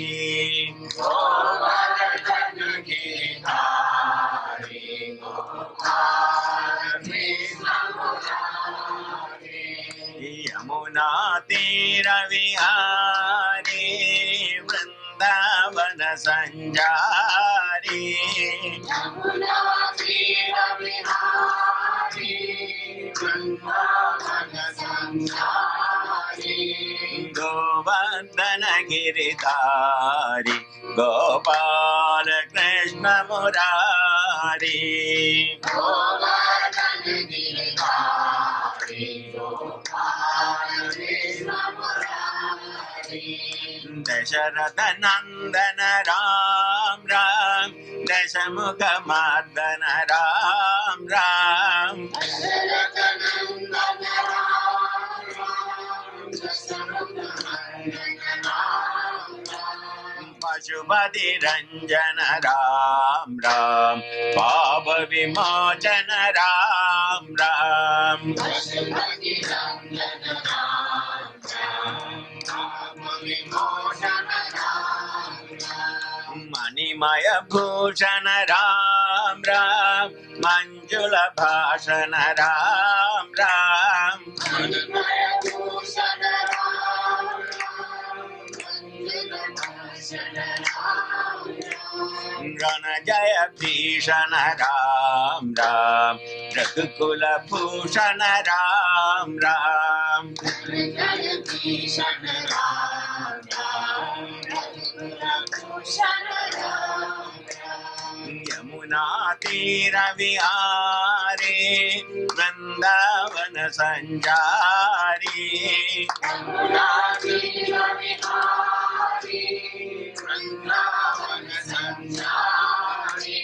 Govardhana Giridhari, Gopal Krishna Murari. Yamuna Tira Vihari, Vrindavana Sanjari. Yamuna Tira Vihari, Vrindavana Sanjari. Govardhana Giridhari, Gopal Krishna Murari. Govardhana Giridhari, Gopal Krishna Murari. Dasharatha Nandana Ram Ram, Dashamukha Mardana Ram Ram. Dasharatha Nandana Ram Ram, Dasharatha Nandana Ram Ram. Pashupati Ranjana Ram Ram, Papa Vimochana Ram Ram. Pashupati Nandana Ram Ram, Papa Vimochana Ram Ram. Manimaya Bhushana Ram Ram, Manjula Bhashana Ram Ram. Manimaya Bhushana Ram Ram, Manjula Bhashana Ram Ram. Rana Jaya Bhishana Ram Ram, Raghukula Bhushana Ram Ram. Jaya Bhishana Ram Ram, Raghukula Bhushana Ram Ram. Yamuna Tira Vihare, Vrindavana Sanjari. Yamuna Tira Vihari, Vrindavana Sanjari.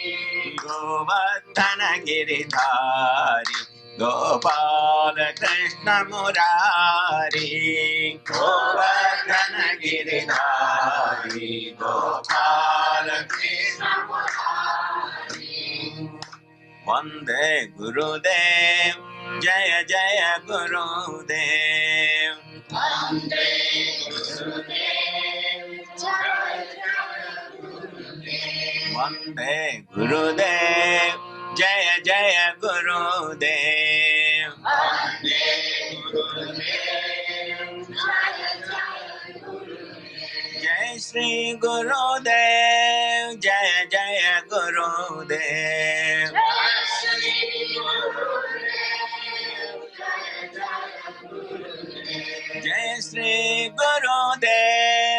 Govardhana Giridhari, Gopal Krishna Murari. Govardhana Giridhari, Gopal Krishna Murari. Vande Gurudev, Jaya Jaya Gurudev. Vande Gurudev, Jaya Jaya Gurudev. Vande Gurudev, Jaya Jaya Gurudev. Vande Gurudev, Jaya Jaya Gurudev. Jai Shri Gurudev, Jaya Jaya Gurudev. Jai Shri Gurudev, Jaya Jaya Gurudev. Jai Shri Gurudev,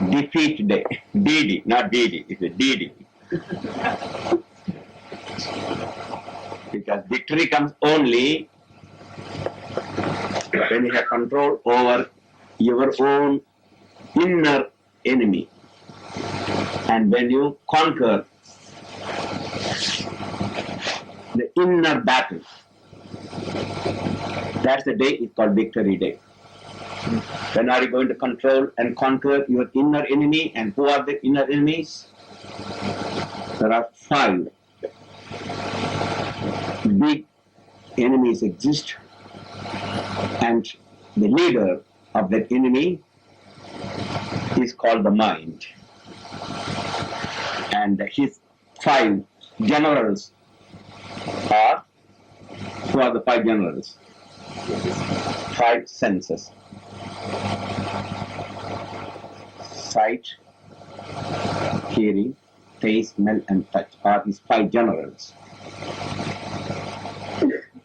defeat day. DD, not DD, it's a DD. Because victory comes only when you have control over your own inner enemy. And when you conquer the inner battle, that's the day it's called victory day. When are you going to control and conquer your inner enemy? And who are the inner enemies? There are 5 big enemies exist, and the leader of that enemy is called the mind. And his 5 generals are, who are the 5 generals? 5 senses. Sight, hearing, taste, smell and touch are his 5 generals.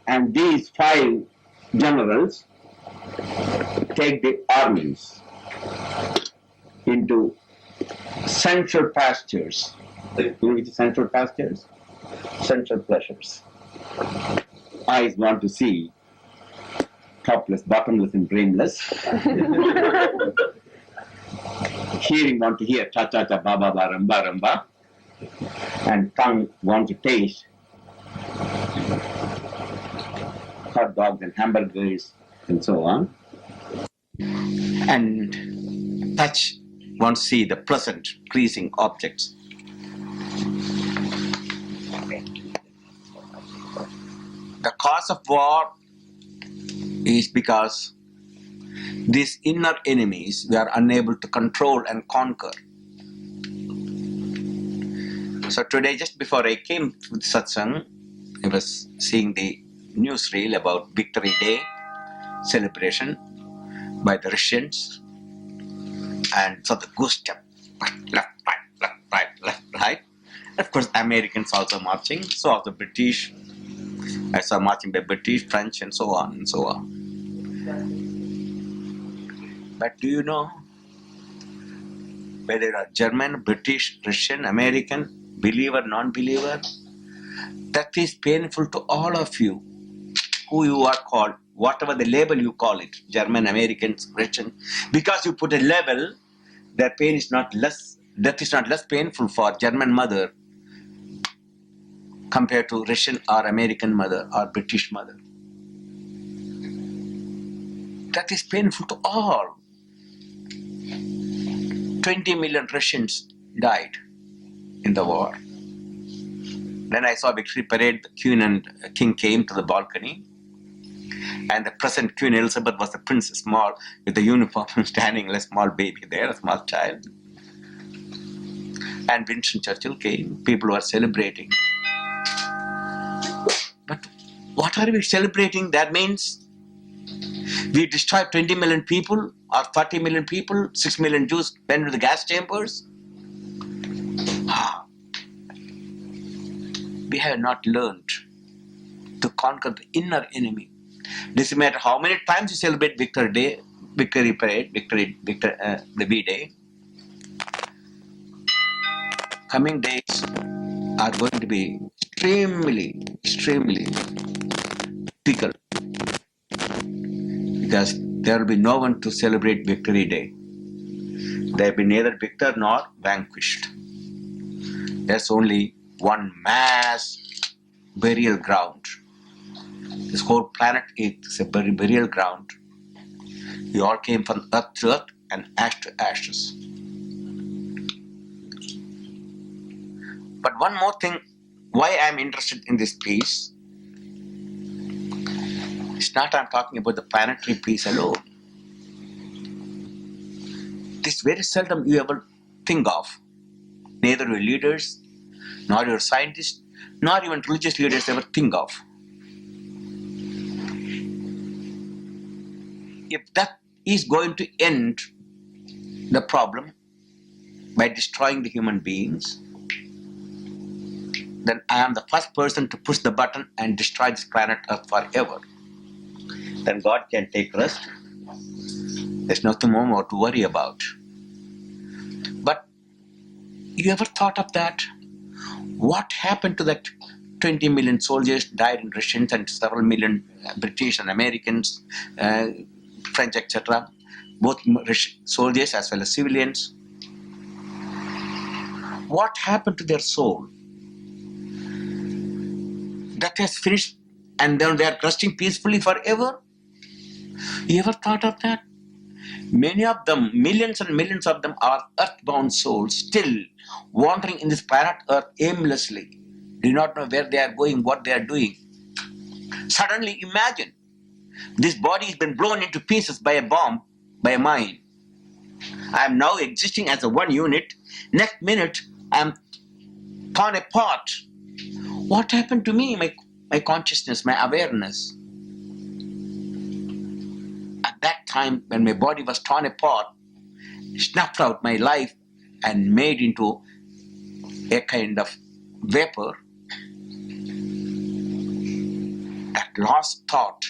And these 5 generals take the armies into central pastures. You know which is central pastures? Central pleasures. Eyes want to see topless, bottomless and brainless. Hearing want to hear cha-cha-cha, ba-ba-ba, ramba-ramba. And tongue want to taste hot dogs and hamburgers and so on. And touch wants to see the pleasant, pleasing objects. The cause of war is because these inner enemies we are unable to control and conquer. So today, just before I came to satsang, I was seeing the newsreel about Victory Day celebration by the Russians, and so the goose step, left, right, left, right, left, right. Of course, Americans also marching, so also British. I saw marching by British, French, and so on and so on. But do you know whether they are German, British, Russian, American, believer, non-believer? That is painful to all of you, who you are called, whatever the label you call it, German, Americans, Russian, because you put a label, their pain is not less, death is not less painful for German mother compared to Russian or American mother or British mother. That is painful to all. 20 million Russians died in the war. Then I saw Victory Parade, the Queen and King came to the balcony, and the present Queen Elizabeth was the princess, small, with the uniform, standing, a small baby there, a small child. And Winston Churchill came, people were celebrating. But what are we celebrating? That means we destroyed 20 million people, or 40 million people, 6 million Jews went into the gas chambers. We have not learned to conquer the inner enemy. Doesn't matter how many times you celebrate Victory Day, Victory Parade, the V-Day. Coming days are going to be extremely difficult, because there will be no one to celebrate Victory Day. There will be neither victor nor vanquished. There's only one mass burial ground. This whole planet is a burial ground. We all came from earth to earth and ash to ashes. But one more thing, why I am interested in this piece, it's not I'm talking about the planetary peace alone. This very seldom you ever think of. Neither your leaders, nor your scientists, nor even religious leaders ever think of. If that is going to end the problem by destroying the human beings, then I am the first person to push the button and destroy this planet Earth forever. Then God can take rest. There's nothing more to worry about. You ever thought of that? What happened to that 20 million soldiers died in Russians and several million British and Americans, French, etc. Both soldiers as well as civilians. What happened to their soul? That has finished and then they are resting peacefully forever? You ever thought of that? Many of them, millions and millions of them, are earthbound souls, still wandering in this planet Earth aimlessly, do not know where they are going, what they are doing. Suddenly imagine, this body has been blown into pieces by a bomb, by a mine. I am now existing as a one unit. Next minute, I am torn apart. What happened to me, my consciousness, my awareness? At that time, when my body was torn apart, snuffed out my life and made into a kind of vapor, that lost thought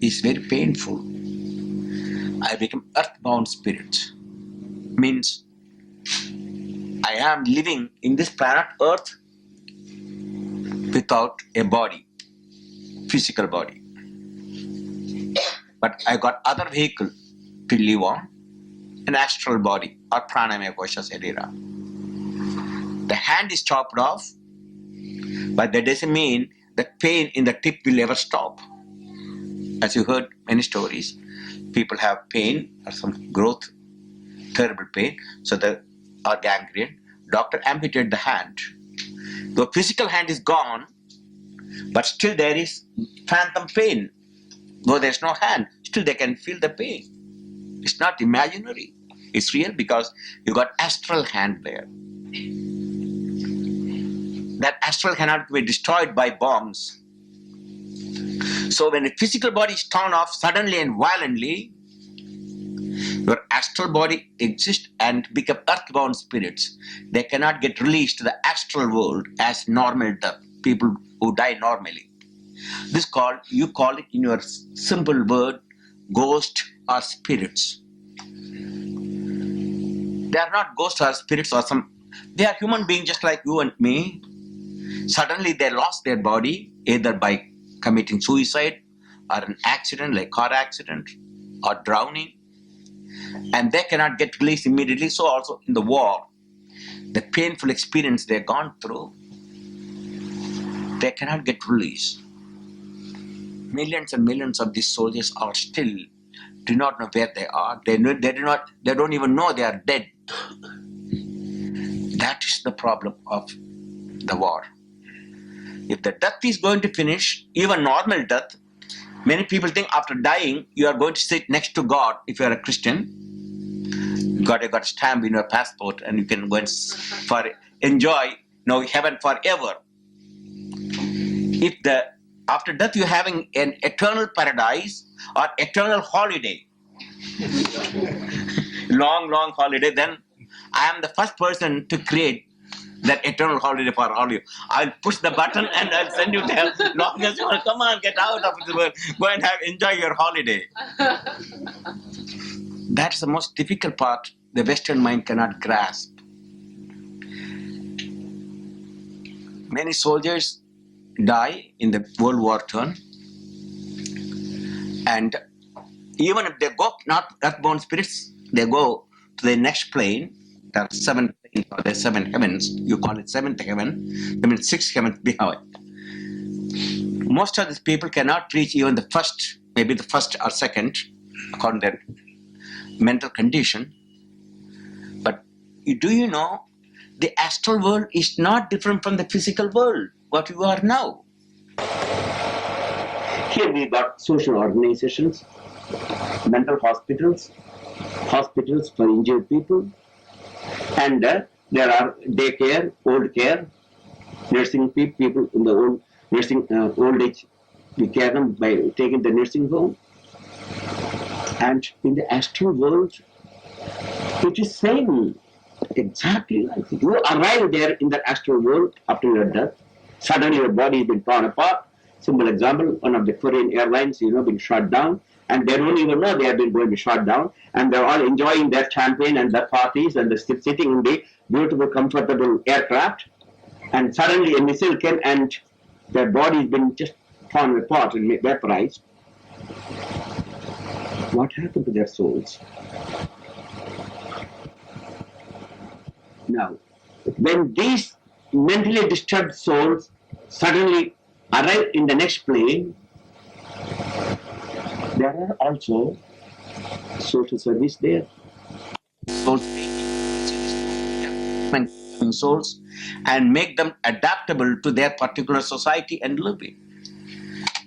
is very painful. I become earthbound spirit. Means I am living in this planet Earth without a body, physical body. But I got other vehicle to live on, an astral body or pranamaya kosha sarira. The hand is chopped off, but that doesn't mean the pain in the tip will ever stop. As you heard many stories, people have pain or some growth, terrible pain, so they are gangrene. Doctor amputated the hand. The physical hand is gone, but still there is phantom pain. Though there is no hand, still they can feel the pain. It's not imaginary. It's real because you got astral hand there. That astral cannot be destroyed by bombs. So when the physical body is torn off suddenly and violently, your astral body exists and become earthbound spirits. They cannot get released to the astral world as normal death, people who die normally. You call it in your simple word, ghost or spirits. They are not ghosts or spirits or they are human beings just like you and me. Suddenly they lost their body either by committing suicide or an accident like car accident or drowning, and they cannot get released immediately. So also in the war, the painful experience they've gone through, they cannot get released. Millions and millions of these soldiers are still do not know where they are. They don't even know they are dead. That is the problem of the war. If the death is going to finish, even normal death, many people think after dying you are going to sit next to God. If you are a Christian, you got a stamp in your passport and you can go and enjoy heaven forever. If after death you're having an eternal paradise or eternal holiday, long holiday, then I am the first person to create that eternal holiday for all of you. I'll push the button and I'll send you there. Long as you want to come on, get out of the world, go and enjoy your holiday. That's the most difficult part the Western mind cannot grasp. Many soldiers die in the World War II, and even if they go not earthbound spirits, they go to the next plane. There are 7 planes or there are 7 heavens. You call it 7th heaven. I mean 6 heavens behind. Most of these people cannot reach even the first, maybe the first or second, according to their mental condition. But do you know, the astral world is not different from the physical world, what you are now. Here we got social organizations, mental hospitals, hospitals for injured people, and there are daycare, old care, nursing people in the old nursing old age. We care them by taking the nursing home. And in the astral world, it is same, exactly like you arrive there in the astral world after your death. Suddenly your body has been torn apart. Simple example, one of the Korean airlines, been shot down, and they don't even know they have been going to be shot down, and they're all enjoying their champagne and their parties, and they're still sitting in the beautiful, comfortable aircraft, and suddenly a missile came and their body's been just torn apart and vaporized. What happened to their souls? Now, when these mentally disturbed souls suddenly arrive in the next plane, there are also social service there. Souls and make them adaptable to their particular society and living.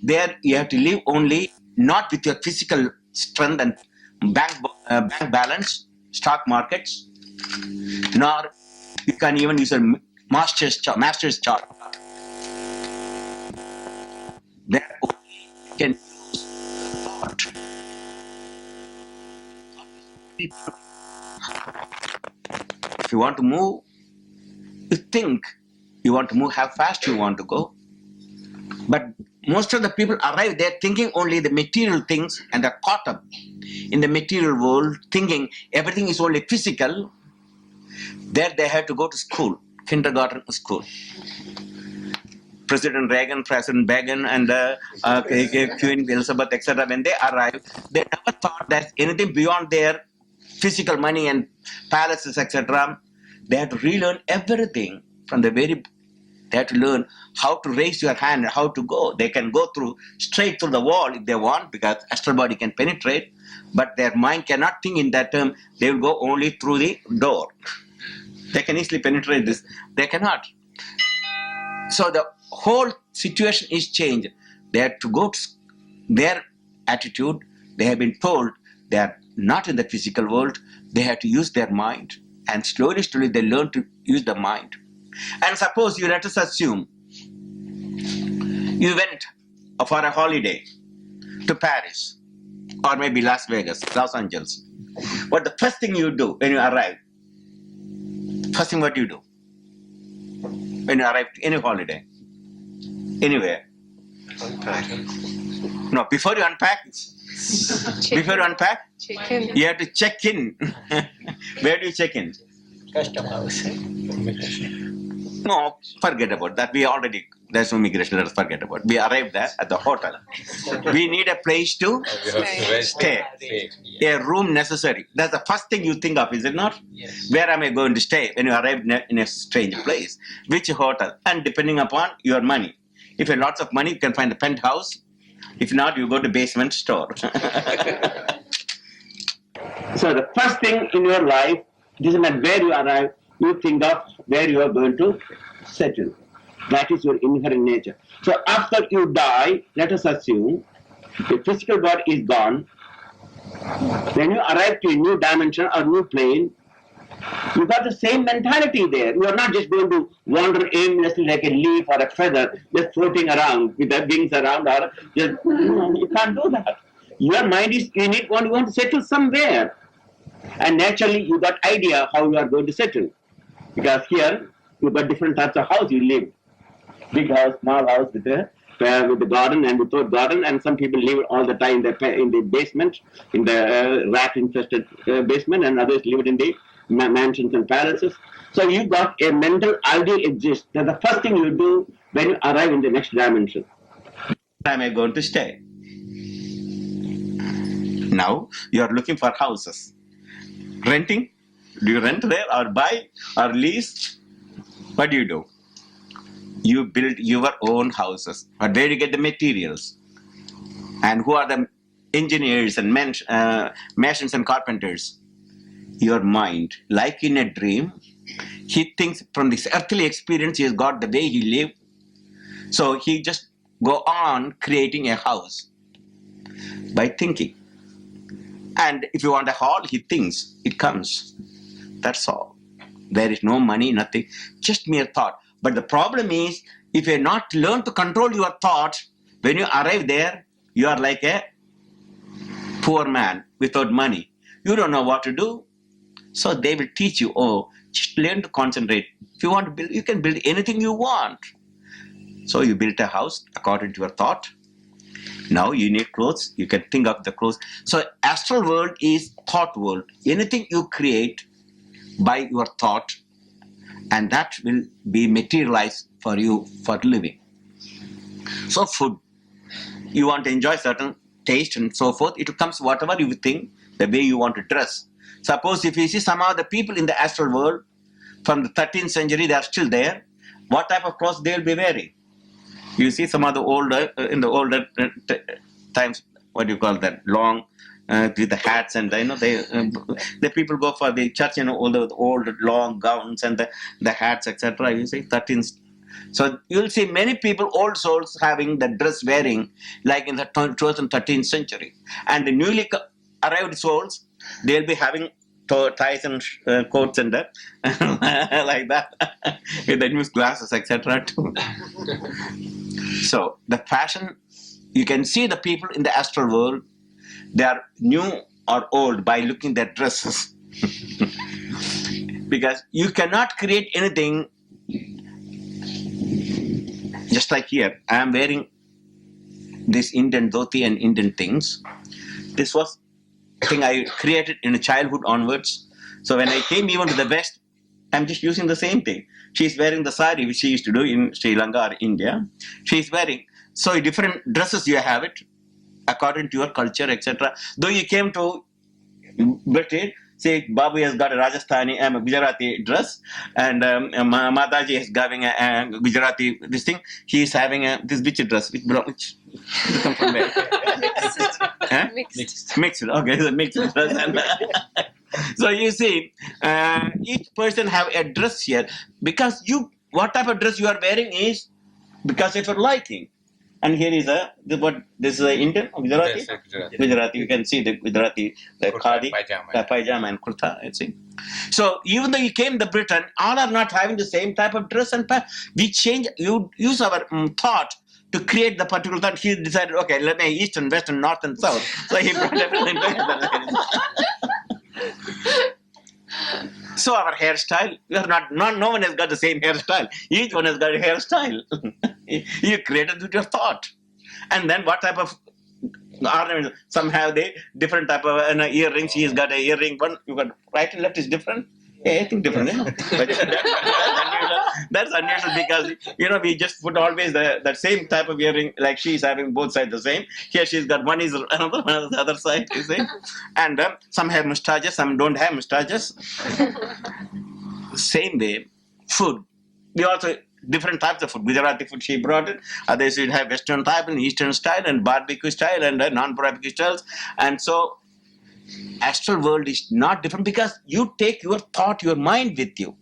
There you have to live only not with your physical strength and bank balance, stock markets, nor you can even use a master's chart. There only you can use thought. If you want to move, you think you want to move, how fast you want to go. But most of the people arrive there thinking only the material things, and they're caught up in the material world, thinking everything is only physical. There they have to go to school, kindergarten school. President Reagan, President Begin, and Queen Elizabeth, etc., when they arrived, they never thought that anything beyond their physical money and palaces, etc. They had to relearn everything from the very. They have to learn how to raise your hand and how to go. They can go straight through the wall if they want, because astral body can penetrate, but their mind cannot think in that term. They will go only through the door. They can easily penetrate this. They cannot. So the whole situation is changed. They have to go to their attitude. They have been told they are not in the physical world. They have to use their mind. And slowly, they learn to use the mind. And suppose you let us assume you went for a holiday to Paris or maybe Las Vegas, Los Angeles. What the first thing you do when you arrive? First thing what you do when you arrive to any holiday, anywhere? Unpack. No, before you unpack, Check in. you have to check in. Where do you check in? Custom house. No, forget about that. There's no immigration, let us forget about it. We arrived there at the hotel. We need a place to stay. A room necessary. That's the first thing you think of, is it not? Yes. Where am I going to stay when you arrive in a strange place? Which hotel? And depending upon your money. If you have lots of money, you can find a penthouse. If not, you go to basement store. So the first thing in your life, doesn't matter where you arrive, you think of where you are going to settle. That is your inherent nature. So after you die, let us assume the physical body is gone. When you arrive to a new dimension or new plane, you got the same mentality there. You are not just going to wander aimlessly like a leaf or a feather, just floating around with the wings around, or just, you can't do that. Your mind is unique, you want to settle somewhere. And naturally, you got idea how you are going to settle. Because here, you got different types of house you live. Big house, small house with the garden and without garden, and some people live all the time in the basement, in the rat-infested basement, and others live in the mansions and palaces. So you got a mental ideal exists. That's the first thing you do when you arrive in the next dimension. Where am I going to stay? Now you are looking for houses. Renting? Do you rent there or buy or lease? What do? You build your own houses. But where do you get the materials? And who are the engineers and masons and carpenters? Your mind. Like in a dream, he thinks from this earthly experience he has got the way he lived. So he just go on creating a house by thinking. And if you want a hall, he thinks, it comes. That's all. There is no money, nothing, just mere thought. But the problem is, if you not learn to control your thoughts, when you arrive there, you are like a poor man without money. You don't know what to do. So they will teach you, just learn to concentrate. If you want to build, you can build anything you want. So you built a house according to your thought. Now you need clothes. You can think of the clothes. So astral world is thought world. Anything you create by your thought, and that will be materialized for you for living. So food, you want to enjoy certain taste and so forth. It comes whatever you think, the way you want to dress. Suppose if you see some of the people in the astral world from the 13th century, they are still there. What type of clothes they will be wearing? You see some of the older, in the older times, what do you call that, long, with the hats, and the people go for the church, all the old long gowns and the hats, etc. You see 13th. So you'll see many people, old souls, having the dress wearing like in the 12th and 13th century. And the newly arrived souls, they'll be having ties and coats and that, like that, with the new glasses, etc. too. So the fashion, you can see the people in the astral world, they are new or old by looking at their dresses. Because you cannot create anything just like here. I am wearing this Indian dhoti and Indian things. This was a thing I created in childhood onwards. So when I came even to the West, I'm just using the same thing. She's wearing the sari which she used to do in Sri Lanka or India. She's wearing, so different dresses you have it according to your culture, etc. Though you came to British, say Babu has got a Rajasthani and a Gujarati dress, and Mataji is having a Gujarati this thing. He is having this which dress, which come from where? Mixed. Okay, it's a mixed dress. And, so you see, each person have a dress here because what type of dress you are wearing is because of your liking. And here is this is a Indian Gujarati. Yes, Gujarati. You can see the Gujarati, the khadi, the pajama and kurta. You see. So even though you came to Britain, all are not having the same type of dress and we change. You use our thought to create the particular thought. He decided, okay, let me east and west and north and south. So he brought everything together. So our hairstyle, we are no one has got the same hairstyle. Each one has got a hairstyle. You created with your thought. And then what type of ornaments? Some have the different type of earrings. He has got an earring. One you got right and left is different. Yeah, I think different. But that's unusual because we just put always that same type of earring. Like she is having both sides the same. Here she's got one is another, one is the other side. You see, and some have mustaches, some don't have mustaches. Same way, food. We also different types of food. Gujarati food she brought it. Others would have Western type and Eastern style and barbecue style and non-barbecue styles. And so astral world is not different because you take your thought, your mind with you.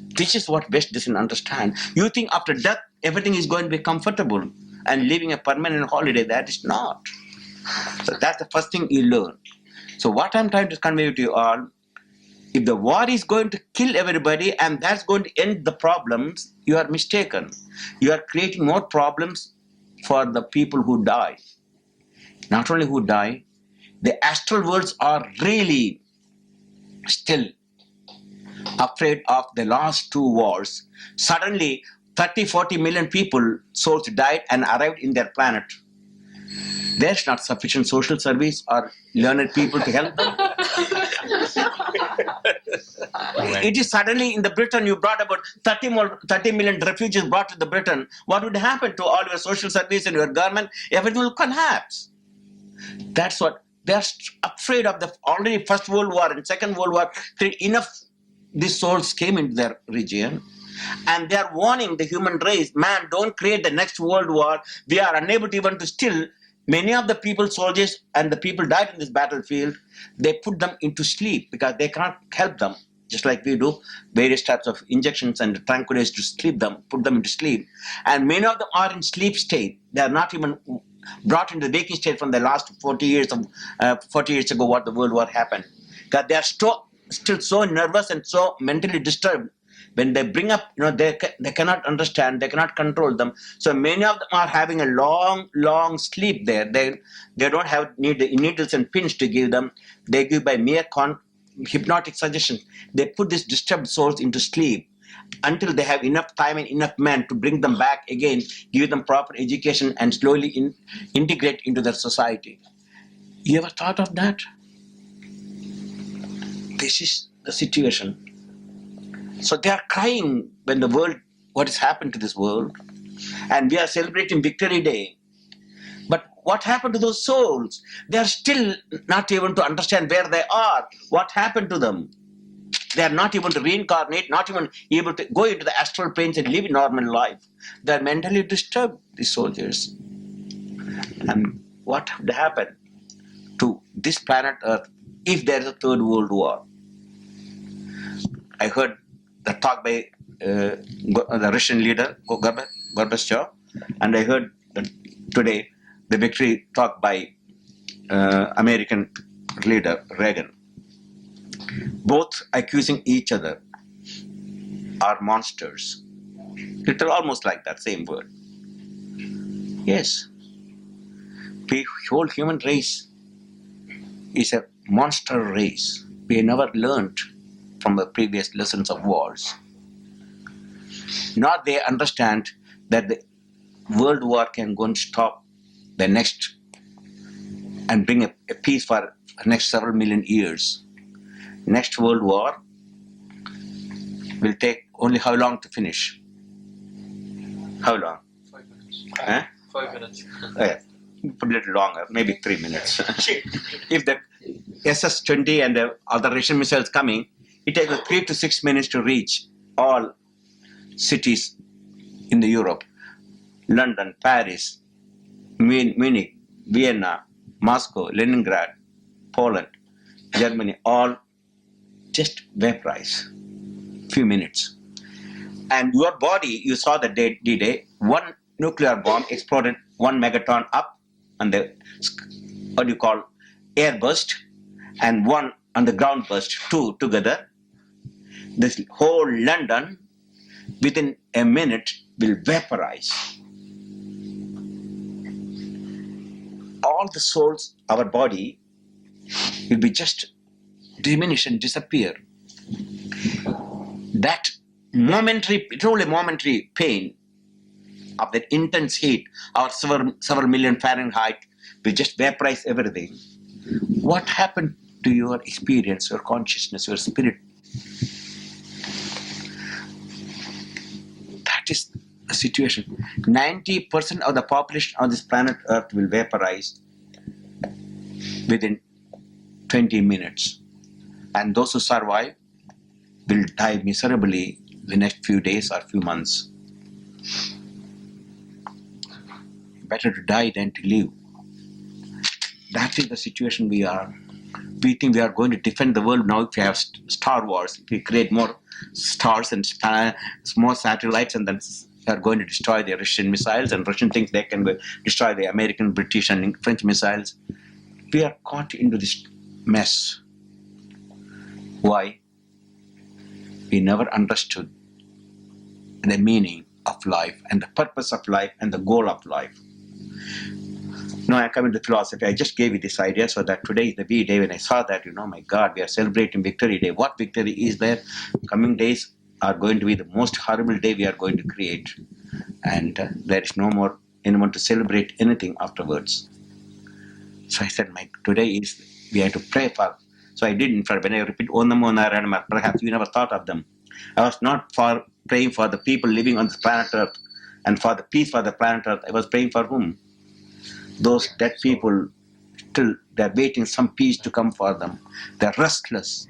This is what West doesn't understand. You think after death everything is going to be comfortable and living a permanent holiday. That is not. So that's the first thing you learn. So what I'm trying to convey to you all, if the war is going to kill everybody and that's going to end the problems, you are mistaken. You are creating more problems for the people who die. Not only who die, the astral worlds are really still afraid of the last two wars. Suddenly, 30-40 million people, souls died and arrived in their planet. There's not sufficient social service or learned people to help them. It is suddenly in the Britain you brought about 30 million refugees brought to the Britain. What would happen to all your social service and your government? Everything will collapse. That's what they're afraid of. The already First World War and Second World War. Enough these souls came into their region. And they are warning the human race, man, don't create the next world war. We are unable to even to still. Many of the people, soldiers, and the people died in this battlefield. They put them into sleep because they can't help them, just like we do various types of injections and tranquilizers to sleep them, put them into sleep. And many of them are in sleep state. They are not even brought into the waking state from the last 40 years ago, what the world war happened. Because they are still so nervous and so mentally disturbed. When they bring up, they cannot understand, they cannot control them. So many of them are having a long sleep there. They don't need the needles and pins to give them. They give by mere hypnotic suggestion. They put these disturbed souls into sleep. until they have enough time and enough men to bring them back again, give them proper education and slowly integrate into their society. You ever thought of that? This is the situation. So they are crying when the world, what has happened to this world? And we are celebrating Victory Day. But what happened to those souls? They are still not able to understand where they are. What happened to them? They are not able to reincarnate, not even able to go into the astral planes and live a normal life. They are mentally disturbed, these soldiers. And what would happen to this planet Earth if there is a third world war? I heard the talk by the Russian leader, Gorbachev, and I heard today the victory talk by American leader, Reagan. Both accusing each other are monsters. It's almost like that same word. Yes. The whole human race is a monster race. We never learned from the previous lessons of wars. Now they understand that the world war can go and stop the next and bring a peace for the next several million years. Next world war will take only how long to finish? How long? 5 minutes. Huh? 5 minutes. Yeah. A little longer, maybe 3 minutes. If the SS-20 and the other Russian missiles coming, it takes 3 to 6 minutes to reach all cities in the Europe. London, Paris, Munich, Vienna, Moscow, Leningrad, Poland, Germany, all just vaporize. Few minutes. And your body, you saw the D-Day, one nuclear bomb exploded 1 megaton up on the, what do you call, air burst, and one on the ground burst, 2 together. This whole London, within a minute, will vaporize. All the souls, our body, will be just diminish and disappear. That momentary, truly momentary pain of that intense heat, our several million Fahrenheit, will just vaporize everything. What happened to your experience, your consciousness, your spirit? That is the situation. 90% of the population on this planet Earth will vaporize within 20 minutes. And those who survive will die miserably the next few days or few months. Better to die than to live. That is the situation we are. We think we are going to defend the world now if we have Star Wars. If we create more stars and more satellites, and then they are going to destroy the Russian missiles, and Russian think they can destroy the American, British and French missiles. We are caught into this mess. Why? We never understood the meaning of life and the purpose of life and the goal of life. Now I come into philosophy. I just gave you this idea so that today is the V-Day. When I saw that, my God, we are celebrating Victory Day. What victory is there? Coming days are going to be the most horrible day we are going to create. And there is no more anyone to celebrate anything afterwards. So I said, today is, we have to pray for. So I did, in fact, when I repeat Om Namo Narayana, perhaps you never thought of them. I was not praying for the people living on this planet Earth and for the peace for the planet Earth. I was praying for whom? Those dead people, still they're waiting some peace to come for them. They're restless.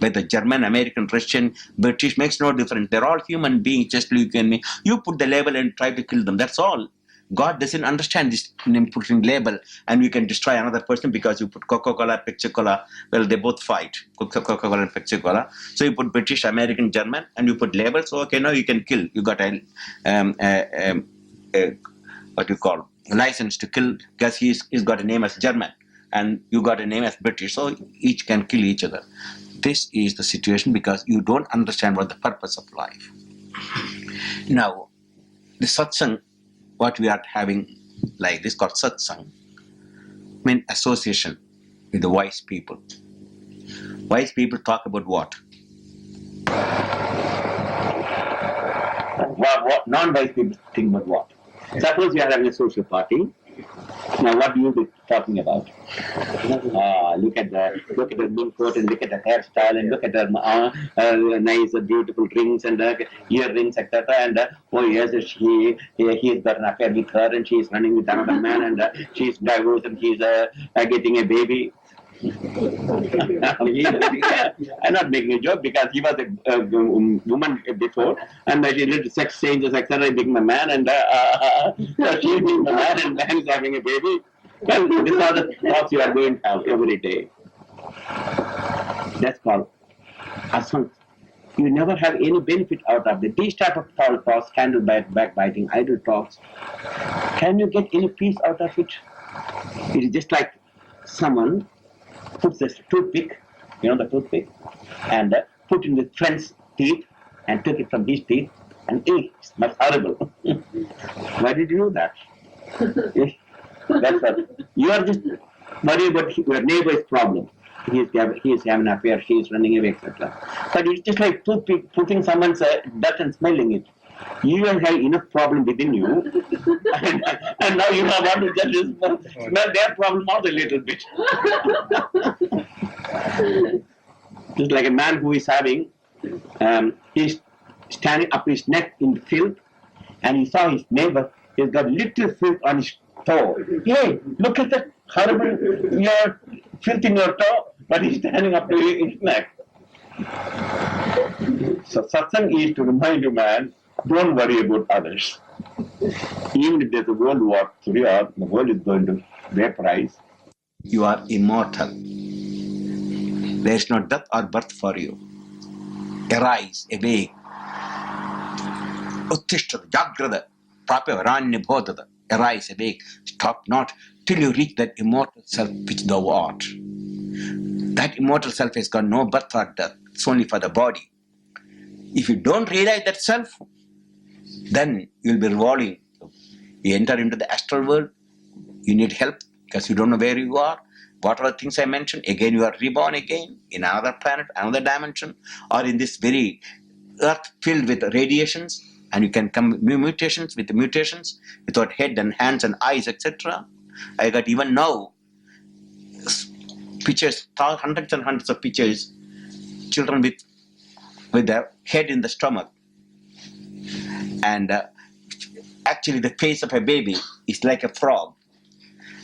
Whether German, American, Russian, British, makes no difference. They're all human beings, just like you and me. You put the label and try to kill them. That's all. God doesn't understand this putting label and you can destroy another person because you put Coca-Cola, Pepsi-Cola. Well, they both fight, Coca-Cola and Pepsi-Cola. So you put British, American, German, and you put labels. So okay, now you can kill. You got a what you call license to kill because he's got a name as German and you got a name as British. So each can kill each other. This is the situation because you don't understand what the purpose of life. Now, the satsang, what we are having like this called satsang, mean association with the wise people. Wise people talk about what? What non-wise people think about what? Suppose you are having a social party. Now, what do you be talking about? Look at the mink coat and look at the hairstyle and look at the nice, beautiful rings and earrings, etc. And oh yes, he has got an affair with her and she is running with another man and she is divorced and he is getting a baby. I'm not making a joke because he was a woman before and she did sex changes, etc. He became a man and so she became a man and man is having a baby. Well, these are the thoughts you are going to have every day. That's called assault. You never have any benefit out of it. These type of foul thoughts, backbiting, idle talks, can you get any peace out of it? It is just like someone puts a toothpick, the toothpick, and put in the friend's teeth and took it from his teeth and ate. That's horrible. Why did you do that? That's what. You are just worried about your neighbor's problem. He is having an affair, she is running away, etc. But it's just like toothpick, putting someone's dirt and smelling it. You don't have enough problem within you, and now you want to just smell their problem out a little bit. Just like a man who is having, he's standing up his neck in the filth, and he saw his neighbor, he's got little filth on his toe. Hey, look at that horrible filth in your toe, but he's standing up to his neck. So satsang is to remind you, man, don't worry about others. Even if there's a World War III or the world is going to vaporize, you are immortal. There is no death or birth for you. Arise, awake. Uttishthata, jagrada, prapyavaranya bhodada. Arise, awake. Stop not till you reach that immortal self which thou art. That immortal self has got no birth or death. It's only for the body. If you don't realize that self, then you'll be revolving. You enter into the astral world, you need help because you don't know where you are. What are the things I mentioned? Again, you are reborn again in another planet, another dimension, or in this very earth filled with radiations, and you can come mutations without head and hands and eyes, etc. I got even now pictures, hundreds and hundreds of pictures, children with their head in the stomach. And actually the face of a baby is like a frog.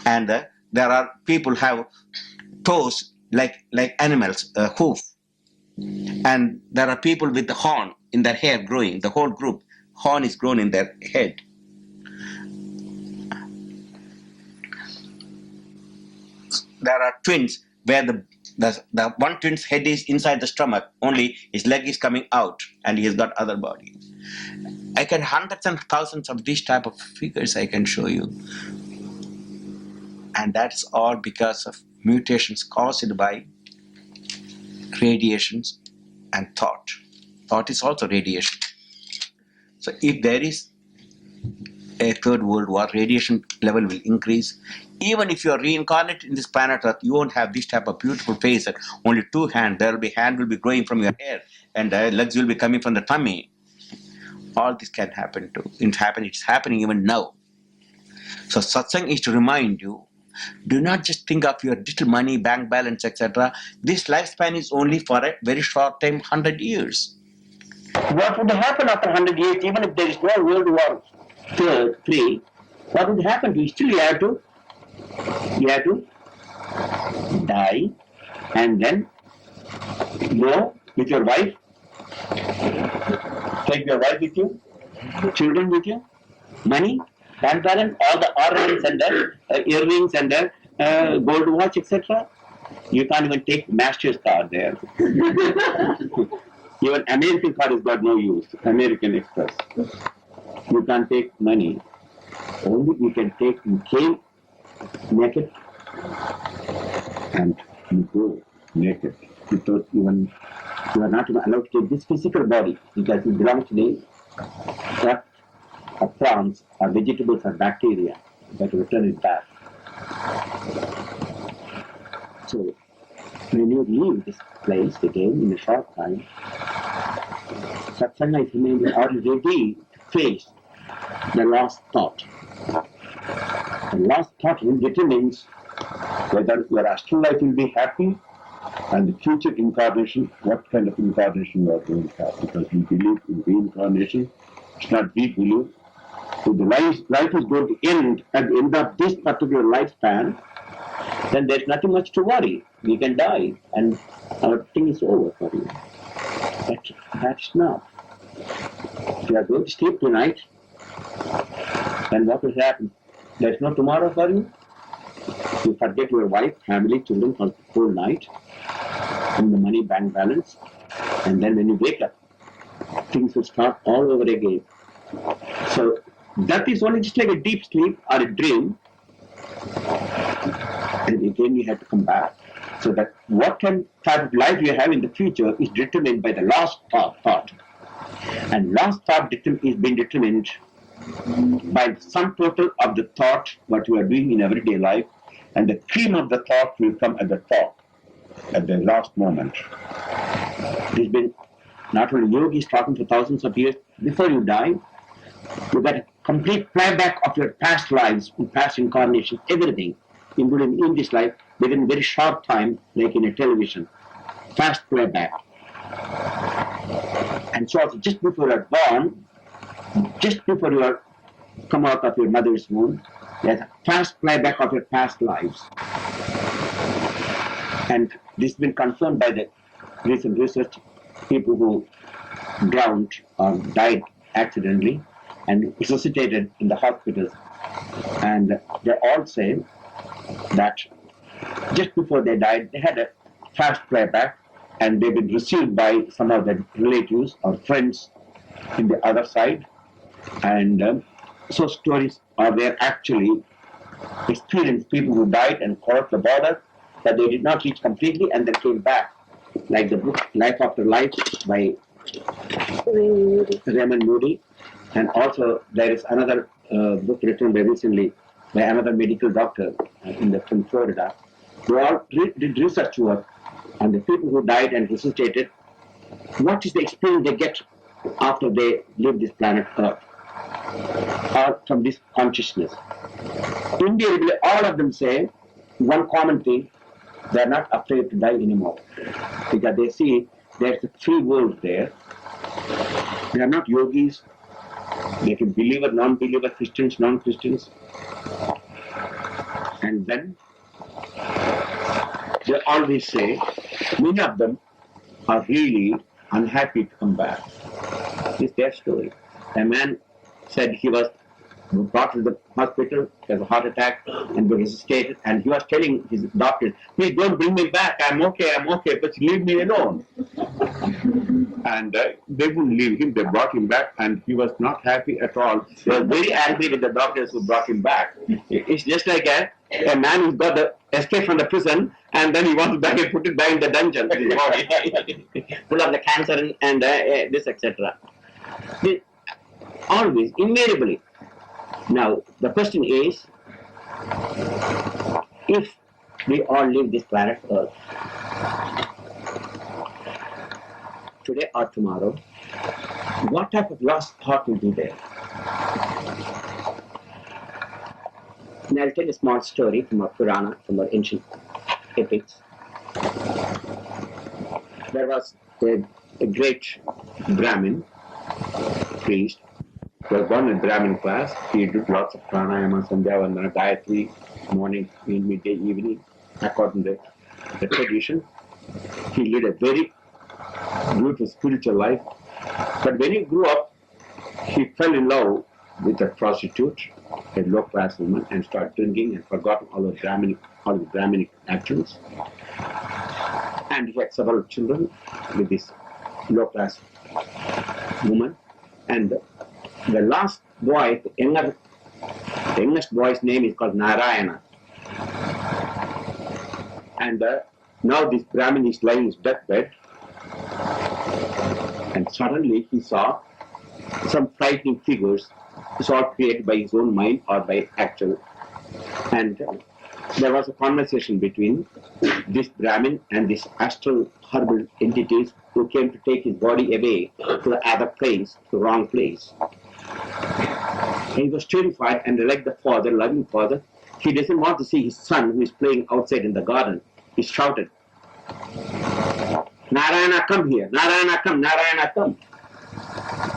And there are people have toes like animals, hoof. And there are people with the horn in their hair growing. The whole group, horn is grown in their head. There are twins where the one twin's head is inside the stomach, only his leg is coming out and he has got other body. I can hundreds and thousands of these type of figures I can show you. And that's all because of mutations caused by radiations and thought. Thought is also radiation. So if there is a third world war, radiation level will increase. Even if you are reincarnated in this planet Earth, you won't have this type of beautiful face and only two hands. Hand will be growing from your hair and legs will be coming from the tummy. All this can happen too. It's happening even now. So satsang is to remind you, do not just think of your little money, bank balance, etc. This lifespan is only for a very short time, 100 years. What would happen after 100 years, even if there is no World War III? What would happen to you? Still you have to die and then go with your wife. Take your wife with you, children with you, money, bank balance, all the ornaments and the earrings and the gold watch, etc. You can't even take Master's card there. Even American card has got no use, American Express. You can't take money. Only you came naked and you go naked. Without even, you are not even allowed to take this physical body because it belongs to the earth or plants or vegetables or bacteria. You have to return it back. So when you leave this place again in a short time, Satsanga is remaining already to face the last thought. The last thought determines whether your astral life will be happy and the future incarnation, what kind of incarnation you are going to have. Because we believe in reincarnation, it's not we believe. If the life is going to end at the end of this particular lifespan, then there's nothing much to worry. We can die and our thing is over for you. But that's not. If you are going to sleep tonight, then what will happen? There's no tomorrow for you. You forget your wife, family, children for the whole night, and the money bank balance, and then when you wake up, things will start all over again. So that is only just like a deep sleep or a dream, and again you have to come back. So that what kind type of life you have in the future is determined by the last thought. And last thought is being determined by the sum total of the thought, what you are doing in everyday life, and the cream of the thought will come at the top, at the last moment. There's been not only yogis talking for thousands of years, before you die, you get a complete playback of your past lives, past incarnations, everything, including in this life, within a very short time, like in a television. Fast playback. And so just before you are born, just before you are come out of your mother's womb, there's a fast playback of your past lives. And this has been confirmed by the recent research, people who drowned or died accidentally and resuscitated in the hospitals. And they all say that just before they died, they had a fast playback and they've been received by some of their relatives or friends in the other side. And so stories are there actually experienced people who died and crossed the border, but they did not reach completely and they came back. Like the book Life After Life by Raymond Moody. And also there is another book written very recently by another medical doctor from Florida. They all did research work on the people who died and resuscitated. What is the experience they get after they leave this planet Earth? Or from this consciousness. Invariably, all of them say one common thing: they are not afraid to die anymore. Because they see there's a free world there. They are not yogis. They can believer, non-believer, Christians, non-Christians. And then they always say, many of them are really unhappy to come back. It's their story. A man said he was brought to the hospital, he has a heart attack and was resuscitated, and he was telling his doctor, please don't bring me back, I'm okay, but leave me alone. And they wouldn't leave him, they brought him back and he was not happy at all. They were very angry with the doctors who brought him back. It's just like a man who's got the escape from the prison and then he wants to back and put it back in the dungeon, his body, full of the cancer and this, etc. Always, invariably. Now, the question is, if we all leave this planet Earth, today or tomorrow, what type of lost thought will be there? And I'll tell a small story from our Purana, from our ancient epics. There was a great Brahmin priest. He was born in Brahmin class. He did lots of pranayama, sandhyavandana, gayatri, morning, midday, evening, according to the tradition. He led a very beautiful spiritual life. But when he grew up, he fell in love with a prostitute, a low-class woman, and started drinking and forgot all the Brahminic actions. And he had several children with this low-class woman. And the last boy, the youngest boy's name is called Narayana. And now this Brahmin is lying in his deathbed. And suddenly he saw some frightening figures. It's all created by his own mind or by actual. And there was a conversation between this Brahmin and this astral horrible entities who came to take his body away to the other place, the wrong place. He was terrified, and like the father, loving father, he doesn't want to see his son who is playing outside in the garden. He shouted, "Narayana, come here! Narayana, come! Narayana, come!"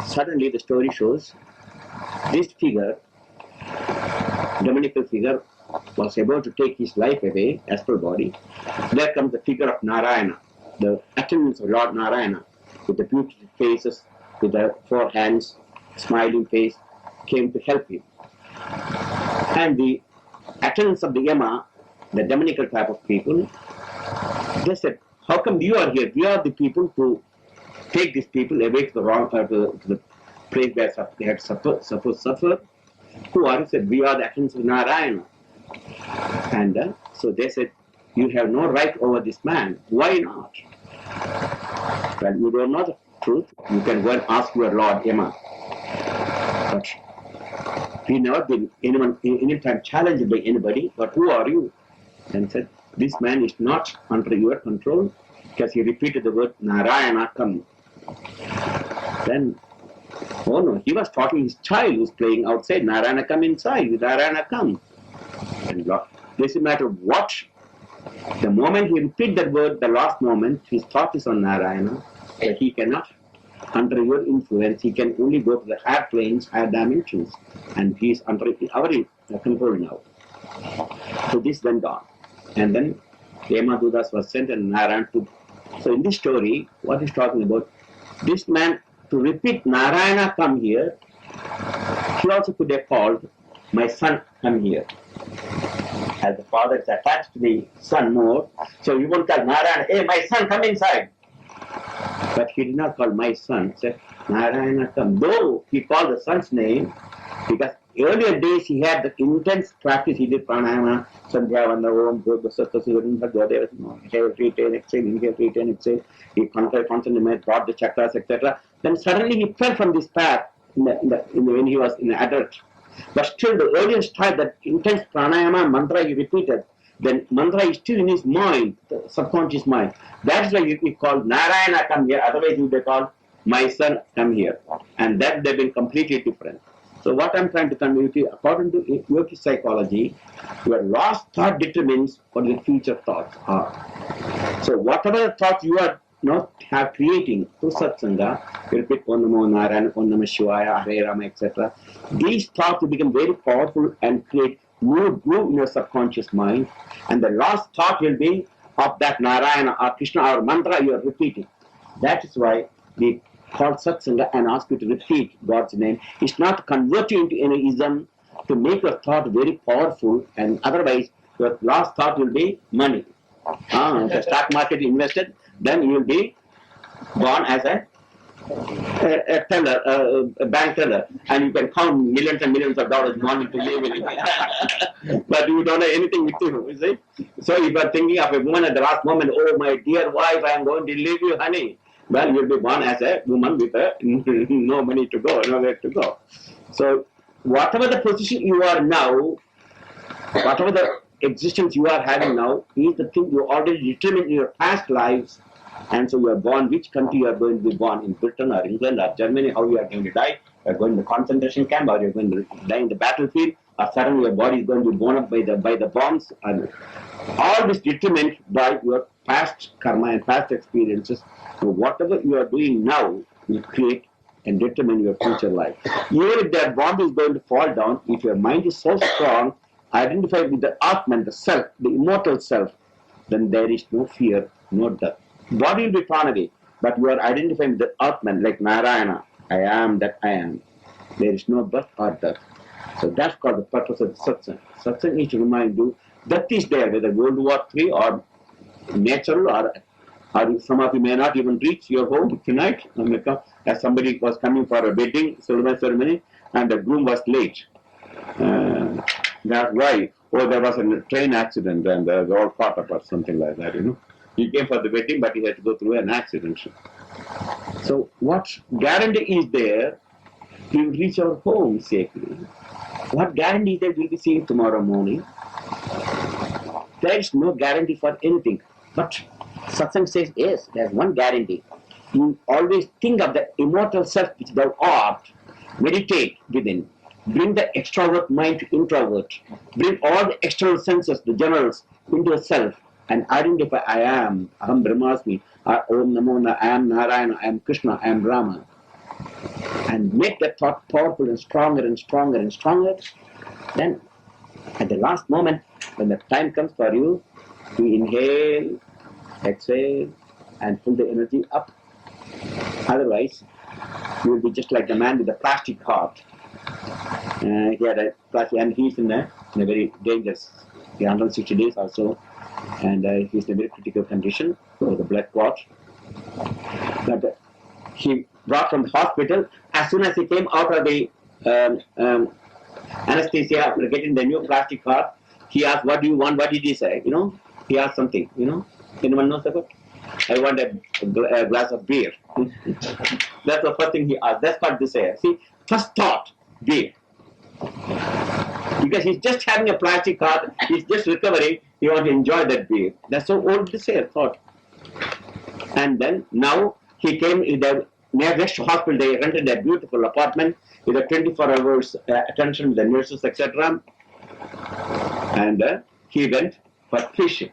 Suddenly the story shows this figure, demonical figure, was about to take his life away, astral body. There comes the figure of Narayana, the attendants of Lord Narayana, with the beautiful faces, with the four hands, smiling face, came to help him. And the attendants of the Yama, the demonical type of people, they said, "How come you are here? We are the people who take these people away to the wrong, to the place where they had suffered. Who are you?" Said, "We are the attendants of Narayana." And so they said, "You have no right over this man. Why not?" Well, you don't know the truth. You can go and ask your Lord Yama. But he never been any time challenged by anybody. "But who are you?" And said, "This man is not under your control," because he repeated the word Narayana, come. Then, oh no, he was talking his child who's playing outside. Narayana, come inside. Narayana, come. And doesn't matter what. The moment he repeats that word, the last moment, his thought is on Narayana. That he cannot, under your influence, he can only go to the higher planes, higher dimensions. And he is under our control now. So this went on. And then Yamadudas was sent and Narayana took. So in this story, what he's talking about, this man, to repeat Narayana, come here, he also could have called, "My son, come here." As the father is attached to the son more, so you won't call Narayana, "Hey, my son, come inside." But he did not call my son, he said, "Narayana, come." Though he called the son's name, because earlier days he had the intense practice, he did pranayama, Sandhya, Vanda, Om, Bhurga, Sattva, Sivarim, Bhagavad, inhale, retain, exhale, inhale, retain, exhale. He constantly brought the chakras, etc. Then suddenly he fell from this path when he was in adult. But still the earliest time, that intense pranayama mantra he repeated, then mantra is still in his mind, the subconscious mind. That's why he called Narayana, come here. Otherwise he would have called, "My son, come here." And that they've been completely different. So what I'm trying to convey to you, according to yogic psychology, your last thought determines what your future thoughts are. So whatever thoughts you are not creating through satsanga, you repeat Om Namo Narayana, Om Namah Shivaya, Hare Rama, etc. These thoughts will become very powerful and create more groove in your subconscious mind. And the last thought will be of that Narayana or Krishna or mantra you are repeating. That is why we call satsanga and ask you to repeat God's name. It's not to convert you into any ism, to make your thought very powerful, and otherwise your last thought will be money. If the stock market invested, then you will be born as a teller, a bank teller, and you can count millions and millions of dollars morning to live in it. But you don't have anything with you see? So if you are thinking of a woman at the last moment, "Oh my dear wife, I am going to leave you, honey," well, you'll be born as a woman with no money to go, nowhere to go. So whatever the position you are now, whatever the existence you are having now, is the thing you already determined in your past lives. And so you are born, which country you are going to be born, in Britain or England or Germany, how you are going to die, you are going to the concentration camp, or you are going to die in the battlefield, or suddenly your body is going to be blown up by the bombs. And all this determined by your past karma and past experiences. So whatever you are doing now will create and determine your future life. Even if that bomb is going to fall down, if your mind is so strong, identified with the Atman, the self, the immortal self, then there is no fear, no death. Body will be torn away, but you are identifying with the Atman, like Narayana. I am that I am. There is no birth or death. So that's called the purpose of the satsang. Satsang is to remind you death is there, whether World War III or natural, or some of you may not even reach your home tonight. As somebody was coming for a wedding ceremony, and the groom was late. That's why. Or there was a train accident, and they all caught up or something like that. He came for the wedding, but he had to go through an accident. So what guarantee is there we will reach our home safely? What guarantee is that we'll be seeing tomorrow morning? there is no guarantee for anything. But satsang says, yes, there's one guarantee. You always think of the immortal self which thou art. Meditate within. Bring the extrovert mind to introvert. Bring all the external senses, the generals, into the self and identify I am, Aham Brahmasmi, Om Namo, I am Narayana, I am Krishna, I am Rama. And make that thought powerful and stronger and stronger and stronger. Then, at the last moment, when the time comes for you, you inhale, exhale, and pull the energy up. Otherwise, you will be just like the man with the plastic heart. He had a plastic, and he's in a very dangerous, 160 days or so, and he's in a very critical condition with the blood clot. But he brought from the hospital. As soon as he came out of the anesthesia after getting the new plastic heart, he asked, "What do you want?" What did he say? He asked something. Anyone knows about? I want a glass of beer. That's the first thing he asked. That's what they say. See, first thought, beer. Because he's just having a plastic heart, he's just recovering, he wants to enjoy that beer. That's so old to say, thought. And then now he came in the next hospital, they rented a beautiful apartment with a 24 hours attention with the nurses, etc. And he went for fishing.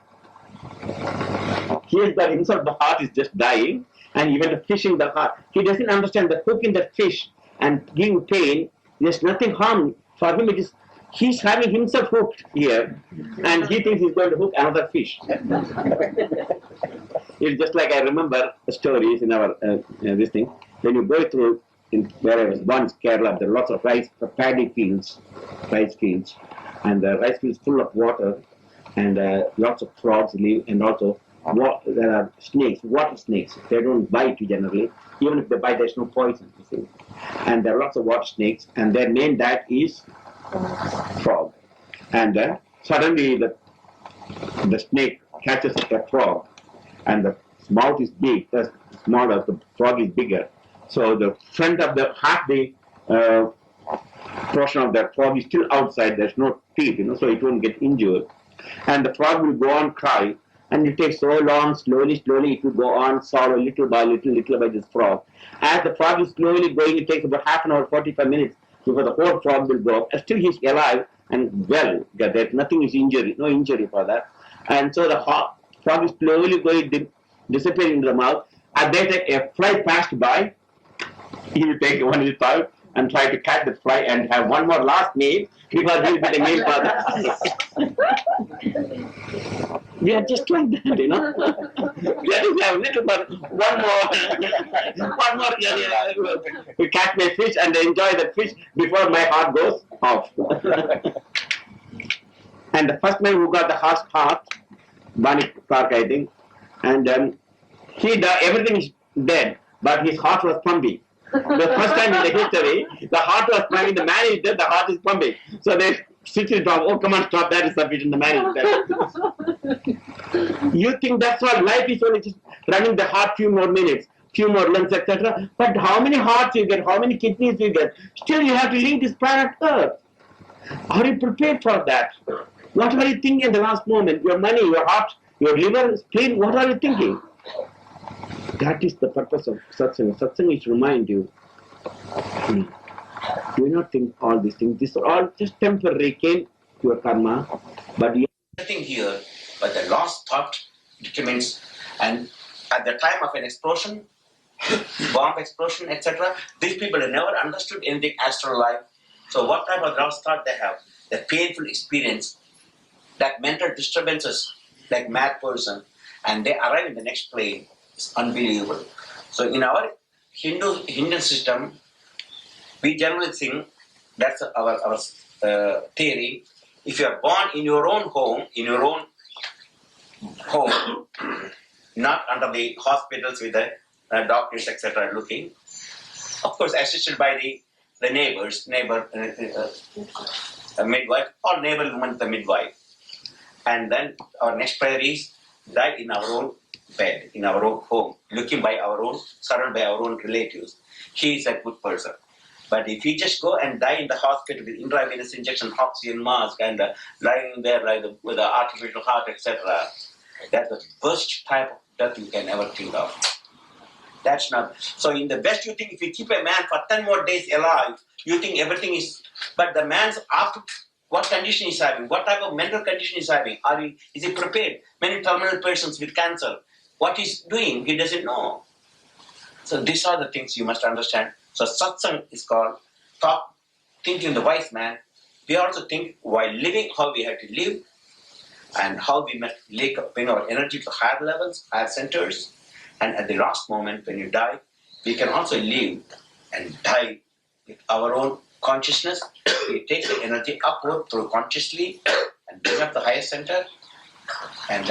He has got himself, the heart is just dying, and he went fishing the heart. He doesn't understand that hooking the fish and giving pain, there's nothing harm. For him it is, he's having himself hooked here, and he thinks he's going to hook another fish. It's just like I remember stories in our this thing. When you go through, where I was born, Kerala, there are lots of rice fields, and the rice fields full of water, and lots of frogs live, and also there are snakes, water snakes. They don't bite generally. Even if they bite, there's no poison. You see. And there are lots of water snakes, and their main diet is frog. And suddenly the snake catches a frog, and the mouth is big, smaller, the frog is bigger. So the front of the half the portion of the frog is still outside. There's no teeth, so it won't get injured. And the frog will go on cry, and it takes so long, slowly it will go on, sorrow little by this frog. As the frog is slowly going, it takes about half an hour, 45 minutes before the whole frog will go up. And still he's alive and well, that nothing is injury, no injury for that. And so the frog is slowly going, disappearing into the mouth. At that time, a fly passed by. He will take one of his paw and try to catch the fly and have one more last meal because he will be the meal for that. We are just like that, Let us have little but one more, we catch my fish and enjoy the fish before my heart goes off. And the first man who got the heart, Barney Clark, I think, and everything is dead, but his heart was pumping. The first time in the history, the heart was pumping, the man is dead, the heart is pumping. So they switch it off. Oh, come on, stop, that is sufficient, the man is dead. You think that's all, life is only just running the heart few more minutes, few more lungs, etc. But how many hearts you get, how many kidneys you get, still you have to leave this planet Earth. Are you prepared for that? What are you thinking at the last moment? Your money, your heart, your liver, spleen, what are you thinking? That is the purpose of satsang. Satsang is to remind you, do not think all these things. These are all just temporary, came to your karma, but you are nothing here, but the last thought determines, and at the time of an explosion, bomb explosion, etc., these people have never understood anything astral life. So what type of last thought they have? The painful experience, that mental disturbances, like mad person, and they arrive in the next plane. It's unbelievable. So in our Hindu system, we generally think, that's our theory, if you are born in your own home, not under the hospitals with the doctors, etc., looking, of course assisted by the neighbor, midwife, or neighbor woman, the midwife. And then our next prayer is, die in our own bed, in our own home, looking by our own, surrounded by our own relatives. He is a good person. But if you just go and die in the hospital with intravenous injection, oxygen mask, and lying there like with the artificial heart, etc., that's the worst type of death you can ever think of. That's not. So in the West, you think if you keep a man for 10 more days alive, you think everything is. But the man's after what condition he's having, what type of mental condition he's having, is he prepared? Many terminal persons with cancer, what he's doing, he doesn't know. So these are the things you must understand. So satsang is called thinking the wise man. We also think while living how we have to live and how we must bring our energy to higher levels, higher centers. And at the last moment when you die, we can also live and die with our own consciousness. We take the energy upward through consciously and bring up the higher center. And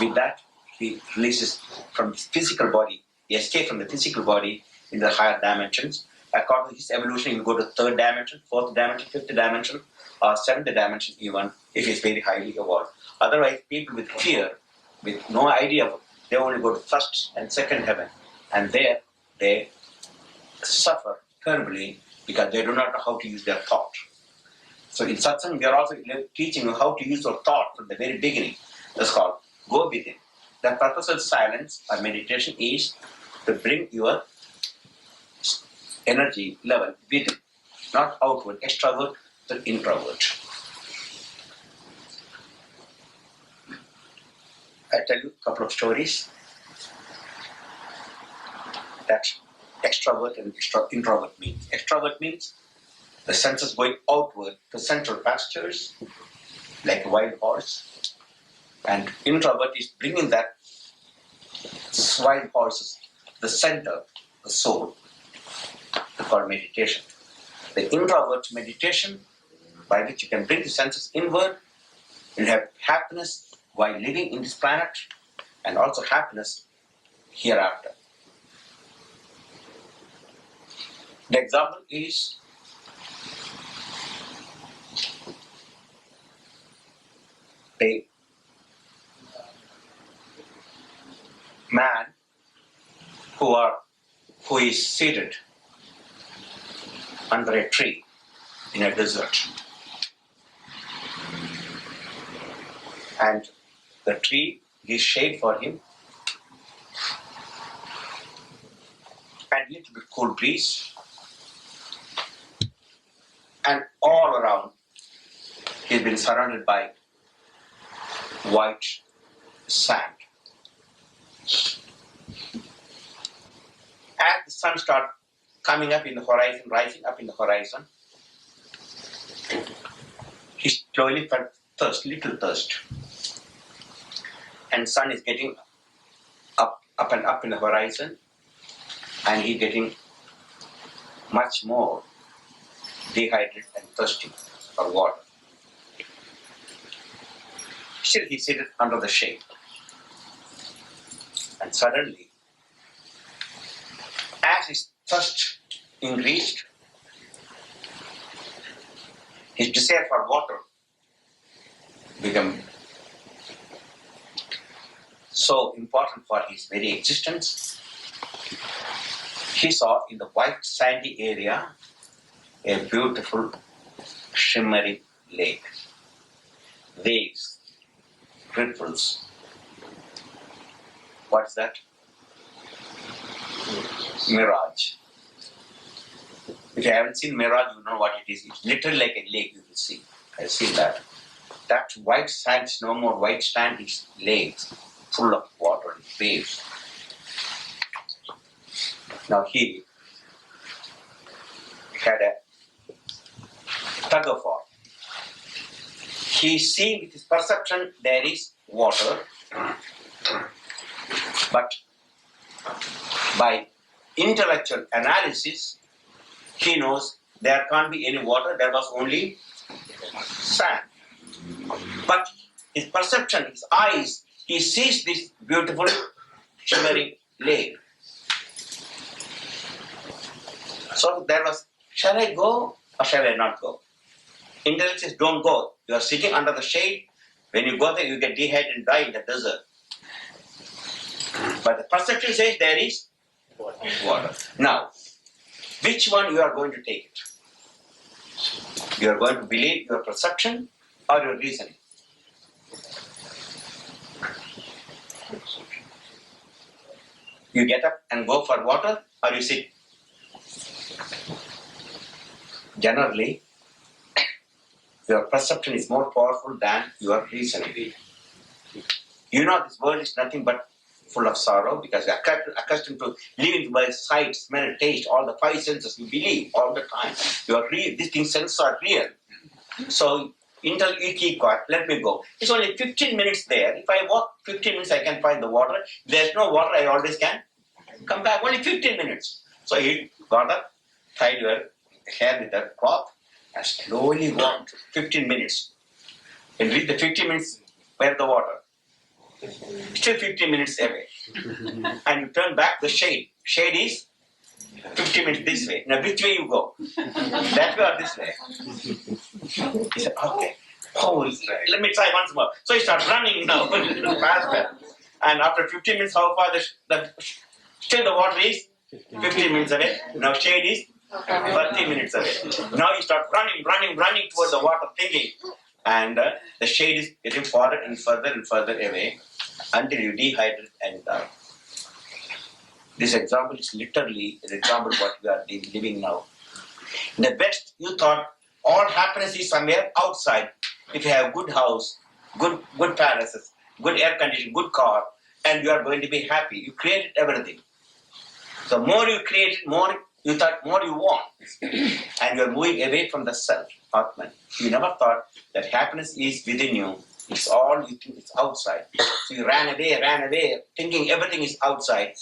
with that, we release from this physical body. We escape from the physical body in the higher dimensions. According to his evolution, you go to third dimension, fourth dimension, fifth dimension, or seventh dimension even, if it's very highly evolved. Otherwise, people with fear, with no idea, they only go to first and second heaven. And there, they suffer terribly because they do not know how to use their thought. So in satsang, we are also teaching you how to use your thought from the very beginning. That's called go within. The purpose of silence or meditation is to bring your energy level within, not outward, extrovert to introvert. I tell you a couple of stories that extrovert and introvert means. Extrovert means the senses going outward to central pastures, like a wild horse. And introvert is bringing that wild horses, the center, the soul, called meditation. The introvert meditation, by which you can bring the senses inward, you have happiness while living in this planet, and also happiness hereafter. The example is the man who is seated under a tree in a desert. And the tree gives shade for him and a little bit cool breeze. And all around he's been surrounded by white sand. As the sun starts coming up in the horizon, rising up in the horizon, he slowly felt little thirst. And sun is getting up and up in the horizon, and he's getting much more dehydrated and thirsty for water. Still he seated under the shade. And suddenly, as his thirst increased, his desire for water became so important for his very existence. He saw in the white sandy area a beautiful shimmering lake. Waves, ripples. What's that? Mirage. If you haven't seen mirage, you know what it is. It's literally like a lake you will see. I've seen that. That white sand is no more white sand, it's lakes full of water and waves. Now he had a tug of war. He's seeing with his perception there is water, but by intellectual analysis, he knows there can't be any water, there was only sand. But his perception, his eyes, he sees this beautiful shimmering lake. So there was, shall I go or shall I not go? Intellect says, don't go. You are sitting under the shade. When you go there, you get dehydrated and die in the desert. But the perception says there is water. Now, Which one you are going to take it? You are going to believe your perception or your reasoning? You get up and go for water or you sit? Generally, your perception is more powerful than your reasoning. You know this world is nothing but full of sorrow because you are accustomed to living by sight, smell, taste, all the five senses. You believe all the time. You are real. These things senses are real. So until you keep quiet, let me go. It's only 15 minutes there. If I walk 15 minutes, I can find the water. If there's no water, I always can come back. Only 15 minutes. So you got up, tied your hair with a cloth, and slowly walked 15 minutes. And reach the 15 minutes, where the water? Still 15 minutes away. And you turn back the shade. Shade is 50 minutes this way. Now which way you go? That way or this way? He said, okay. Oh, let me try once more. So he starts running now, faster. And after 15 minutes, how far still the water is 15 minutes away. Now shade is 30 minutes away. Now you start running towards the water, thinking. And the shade is getting farther and further away until you dehydrate and die. This example is literally an example of what we are living now. In the West, you thought all happiness is somewhere outside. If you have good house, good palaces, good air conditioning, good car, and you are going to be happy. You created everything. The more you created, more you thought, more you want. And you are moving away from the self, Atman. You never thought that happiness is within you. It's all you think it's outside. So you ran away, thinking everything is outside.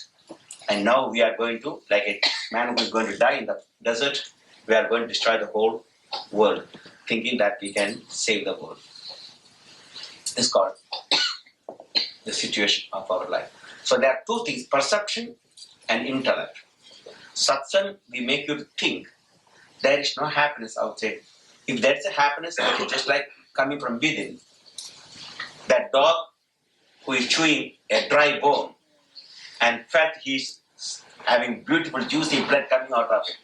And now we are going to, like a man who is going to die in the desert, we are going to destroy the whole world, thinking that we can save the world. It's called the situation of our life. So there are two things, perception and intellect. Satsang, we make you think there is no happiness outside. If there is a happiness, it is just like coming from within. That dog who is chewing a dry bone and felt he's having beautiful juicy blood coming out of it.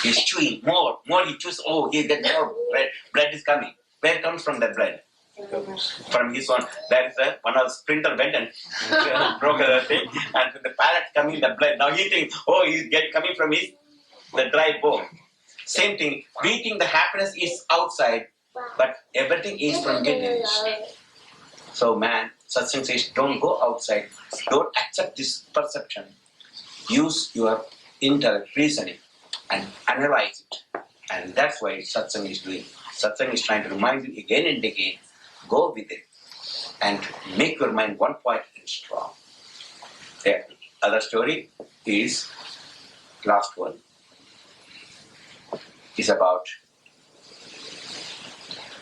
He's chewing more he chews, he gets more blood is coming. Where comes from that blood? From his own. There is one of the sprinter went and broke the thing, and with the palate coming the blood. Now he thinks, he's coming from the dry bone. Same thing, we think the happiness is outside, but everything is from within. So man, Satsang says, don't go outside. Don't accept this perception. Use your intellect, reasoning, and analyze it. And that's why Satsang is doing. Satsang is trying to remind you again and again, go with it and make your mind one point and strong. The other story is, last one, is about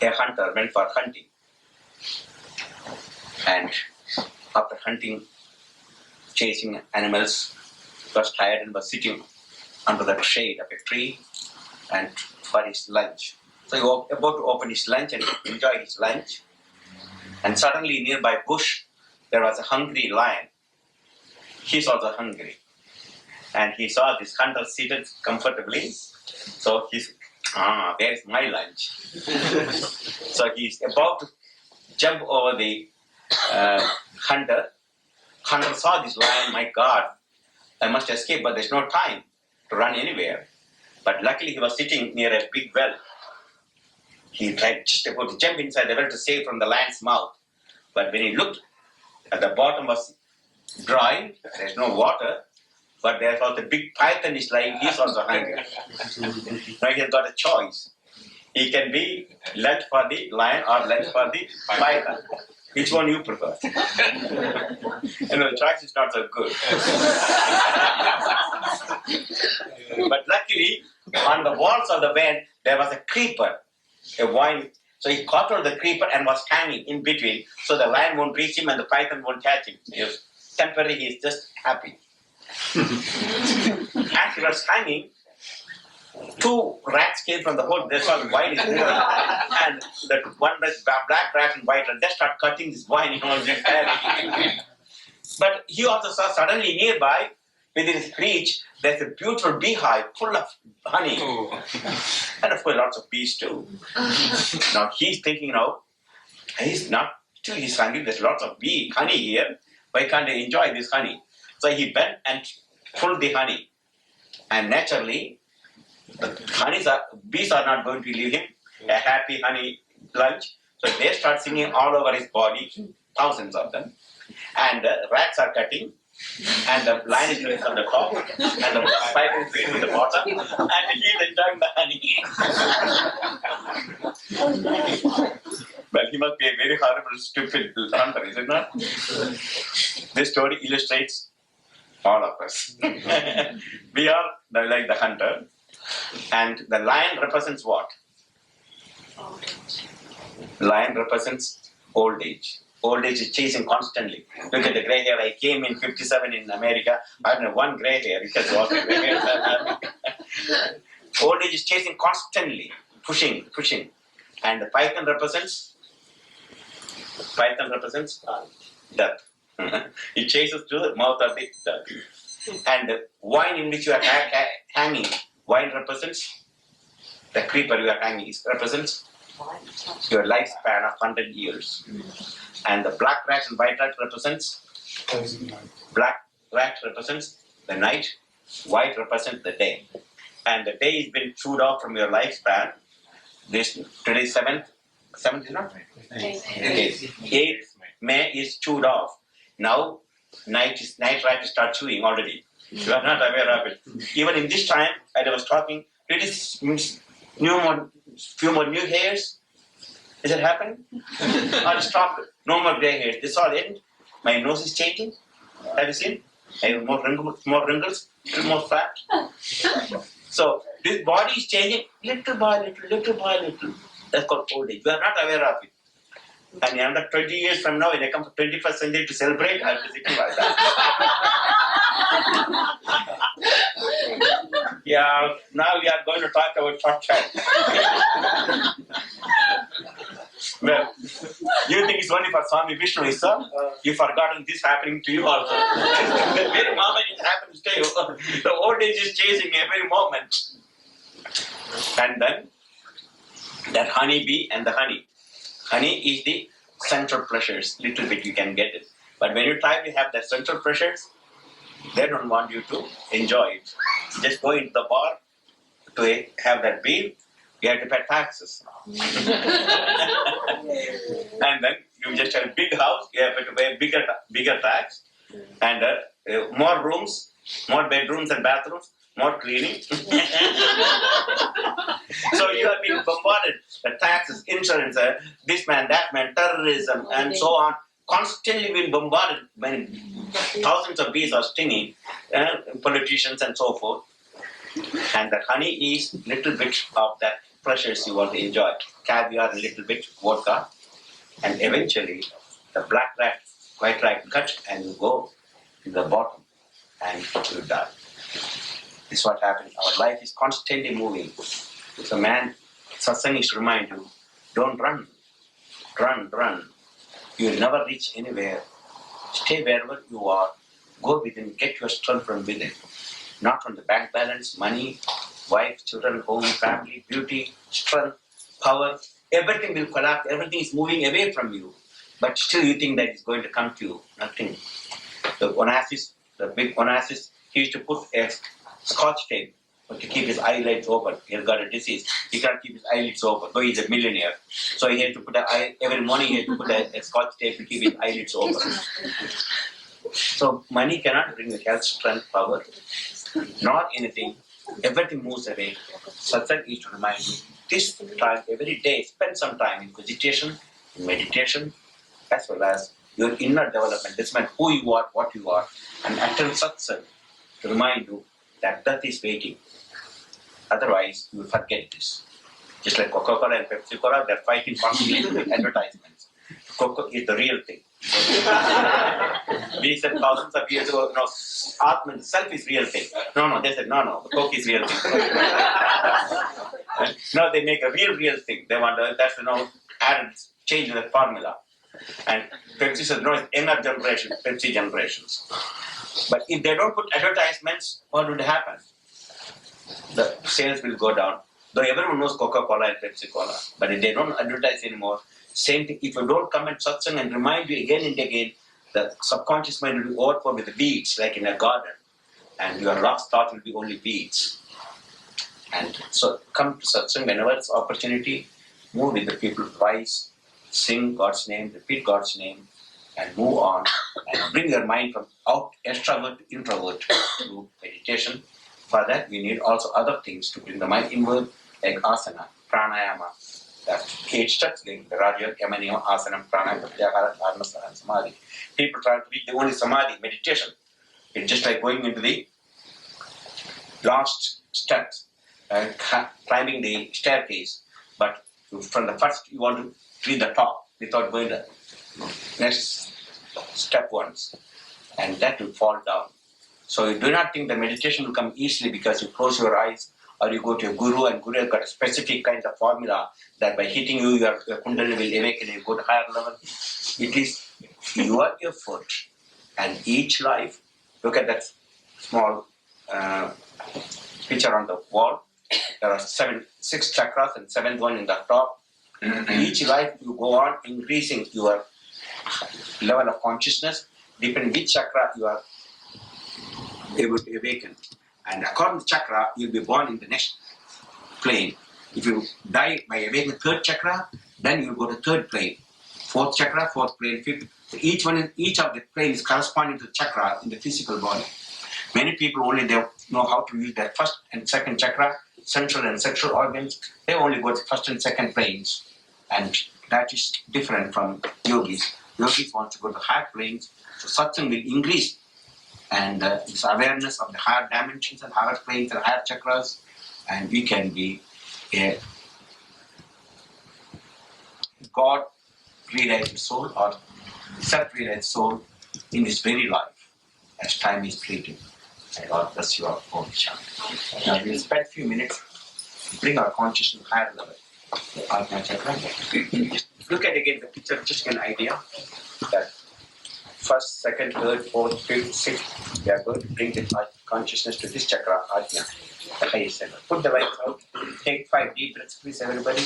a hunter went for hunting. And after hunting, chasing animals, was tired and was sitting under the shade of a tree and for his lunch. So he was about to open his lunch and enjoy his lunch. And suddenly nearby bush, there was a hungry lion. He's also hungry. And he saw this hunter seated comfortably. So he's, there's my lunch. So he's about to jump over the hunter. Hunter saw this lion, my God, I must escape, but there's no time to run anywhere. But luckily he was sitting near a big well. He tried just about to jump inside the well to save from the lion's mouth. But when he looked, at the bottom was dry, there's no water, but there's also a big python is lying, he's also hungry. Now he has got a choice. He can be lunch for the lion or lunch for the python. Which one you prefer? The choice is not so good. But luckily, on the walls of the van, there was a creeper, a vine. So he caught hold of the creeper and was hanging in between, so the lion won't reach him and the python won't catch him. Temporarily, he is just happy. As he was hanging, two rats came from the hole. They saw the vine is moving, and that one black rat and white rat, they start cutting this vine, But he also saw suddenly nearby within his reach, there's a beautiful beehive full of honey. And of course, lots of bees too. Now he's thinking, he's hungry, there's lots of honey here. Why can't I enjoy this honey? So he bent and pulled the honey. And naturally, bees are not going to leave him a happy honey lunch. So they start singing all over his body, thousands of them. And the rats are cutting. And the lion is sitting on the top, and the spider is sitting at the bottom, and he's enjoying the honey. Well, he must be a very horrible, stupid hunter, is it not? This story illustrates all of us. We are like the hunter, and the lion represents what? Lion represents old age. Old age is chasing constantly. Look at the gray hair. I came in 57 in America. I don't have one gray hair because all the gray hairs are old age is chasing constantly, pushing. And the python represents death. It chases through the mouth of the death. And the wine in which you are hanging, wine represents the creeper you are hanging. It represents your lifespan of 100 years. And the black rat and white rat represents the night, white represents the day. And the day has been chewed off from your lifespan. Today 7th is not? 8th May is chewed off. Now night rat start chewing already. You are not aware of it. Even in this time, I was talking, it is few more new hairs. Is it happening? Or stopped? No more gray hairs. This all end. My nose is changing. Have you seen? I have more wrinkles, little more fat. So this body is changing little by little. That's called old age. We are not aware of it. And another 20 years from now, when I come to 21st century to celebrate, I'll be sitting like that. Yeah, now we are going to talk about torture. Well, you think it's only for Swami Vishnu, sir? You've forgotten this happening to you also. The very moment it happens to you, the old age is chasing every moment. And then, that honeybee and the honey. Honey is the central pleasures. Little bit you can get it. But when you try to have the central pleasures, they don't want you to enjoy it. Just go into the bar to have that beer, you have to pay taxes. And then you just have a big house, you have to pay bigger tax. And more rooms, more bedrooms and bathrooms, more cleaning. So you are being bombarded. The taxes, insurance, this man, that man, terrorism, and so on. Constantly being bombarded when thousands of bees are stinging, politicians and so forth. And the honey is little bit of that pleasures you want to enjoy. Caviar, a little bit, vodka. And eventually, the black rat, white rat cut and you go to the bottom and you die. This is what happens. Our life is constantly moving. So man, satsang is to remind you, don't run. Run. You will never reach anywhere. Stay wherever you are. Go within, get your strength from within. Not from the bank balance, money, wife, children, home, family, beauty, strength, power. Everything will collapse. Everything is moving away from you. But still you think that it's going to come to you. Nothing. The big Onassis, he used to put a scotch tape to keep his eyelids open. He had got a disease. He can't keep his eyelids open, though he's a millionaire. So he had to put every morning he had to put a scotch tape to keep his eyelids open. So money cannot bring you health, strength, power, nor anything. Everything moves away. Satsang is to remind you, this time, every day, spend some time in meditation, as well as your inner development. This means who you are, what you are, and attend satsang to remind you that death is waiting. Otherwise, you will forget this. Just like Coca-Cola and Pepsi-Cola, they're fighting constantly with advertisements. Coca is the real thing. We said thousands of years ago, no, Atman, the self is real thing. No, they said, no, the Coke is real thing. Now they make a real thing. They want that's added change in the formula. And Pepsi says, no, it's younger generation, Pepsi generations. But if they don't put advertisements, what would happen? The sales will go down. Though everyone knows Coca-Cola and Pepsi-Cola, but if they don't advertise anymore, same thing. If you don't come and satsang and remind you again and again, the subconscious mind will be overflowed with weeds, like in a garden, and your last thought will be only weeds. And so come to satsang whenever it's opportunity, move with the people wise, sing God's name, repeat God's name, and move on, and bring your mind from out extrovert to introvert to meditation. For that, we need also other things to bring the mind inward, like asana, pranayama, that 8 steps, like the Raja, Yamaniyama, asana, pranayama, pratyahara, dharana, and samadhi. People try to reach the only samadhi, meditation. It's just like going into the last steps, climbing the staircase. But from the first, you want to reach the top without going the next step once, and that will fall down. So you do not think the meditation will come easily because you close your eyes or you go to a guru, and guru has got a specific kind of formula that by hitting you, your kundalini will awaken and you go to higher level. It is your effort, and each life. Look at that small picture on the wall. There are 6 chakras and 7th one in the top. Each life you go on increasing your level of consciousness, depending which chakra you are able to awaken. And according to chakra, you'll be born in the next plane. If you die by awakening 3rd chakra, then you'll go to 3rd plane. 4th chakra, 4th plane, 5th. So each of the planes corresponding to the chakra in the physical body. Many people only they know how to use their 1st and 2nd chakra, central and sexual organs. They only go to 1st and 2nd planes. And that is different from yogis. Yogis want to go to higher planes, so satsang will increase. And this awareness of the higher dimensions and higher planes and higher chakras, and we can be a God-realized soul or self-realized soul in this very life, as time is fleeting. And God bless you all. Om Shanti. Now we'll spend a few minutes to bring our consciousness higher level. The Ajna Chakra. Look at again the picture, just an idea that 1st, 2nd, 3rd, 4th, 5th, 6th, we are going to bring the consciousness to this chakra, Ajna, the highest level. Put the lights out, take 5 deep breaths, please, everybody.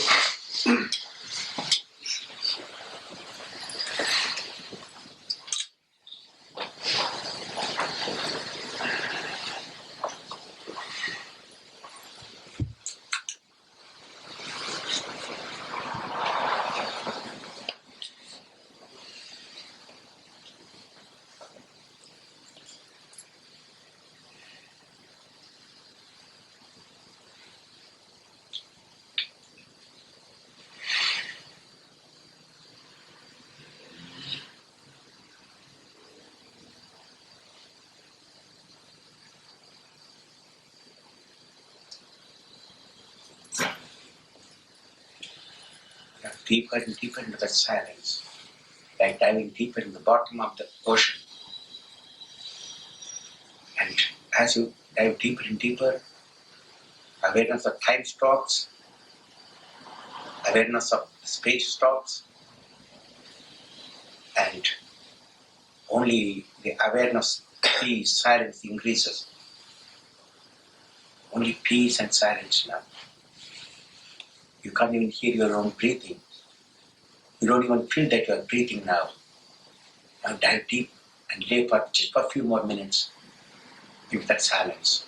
Deeper and deeper into that silence, like diving deeper in the bottom of the ocean. And as you dive deeper and deeper, awareness of time stops, awareness of space stops, and only the awareness of peace, silence increases. Only peace and silence now. You can't even hear your own breathing. You don't even feel that you are breathing now. Now dive deep and live for just for a few more minutes into that silence.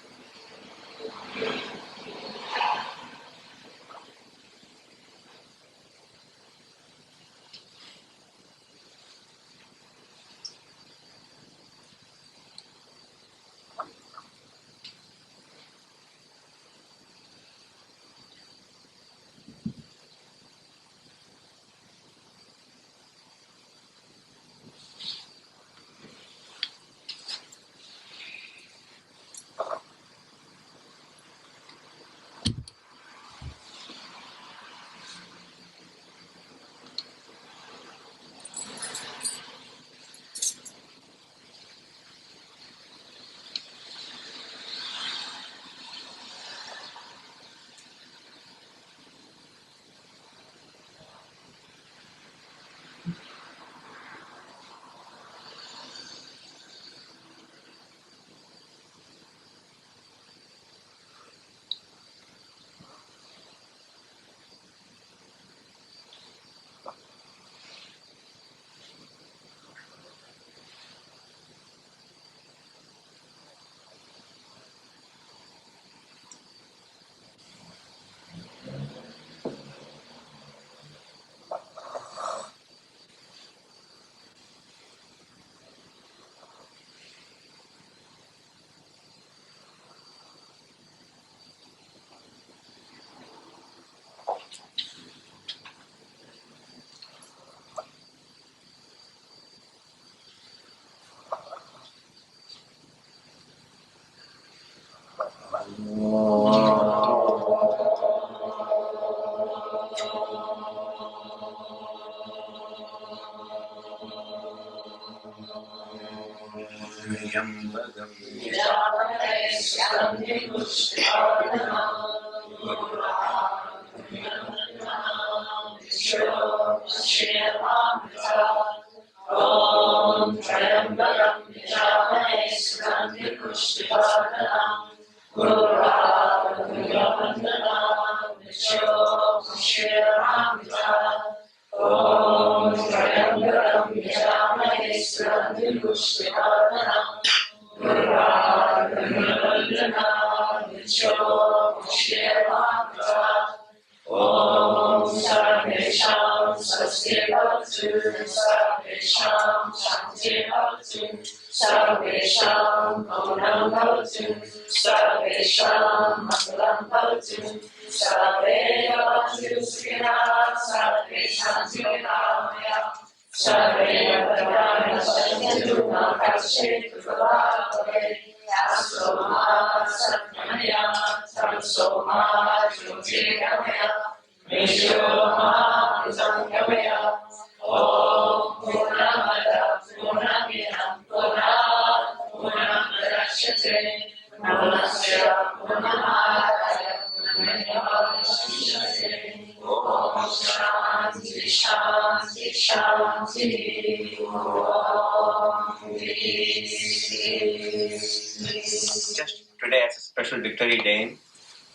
Just today, as a special victory day,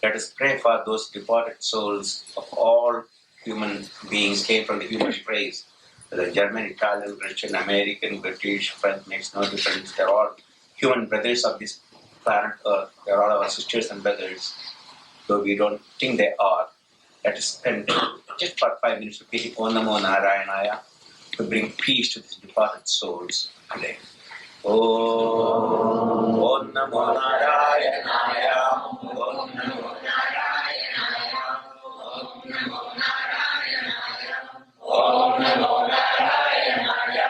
let us pray for those departed souls of all human beings came from the human race. Whether German, Italian, Russian, American, British, French, makes no difference. They're all human brothers of this planet Earth. They're all our sisters and brothers. Though we don't think they are, let us spend just for 5 minutes repeating Om Namo Narayanaya to bring peace to these departed souls today. Om Namo Narayanaya, Om Namo Narayanaya, Om Namo Narayanaya, Om Namo Narayanaya,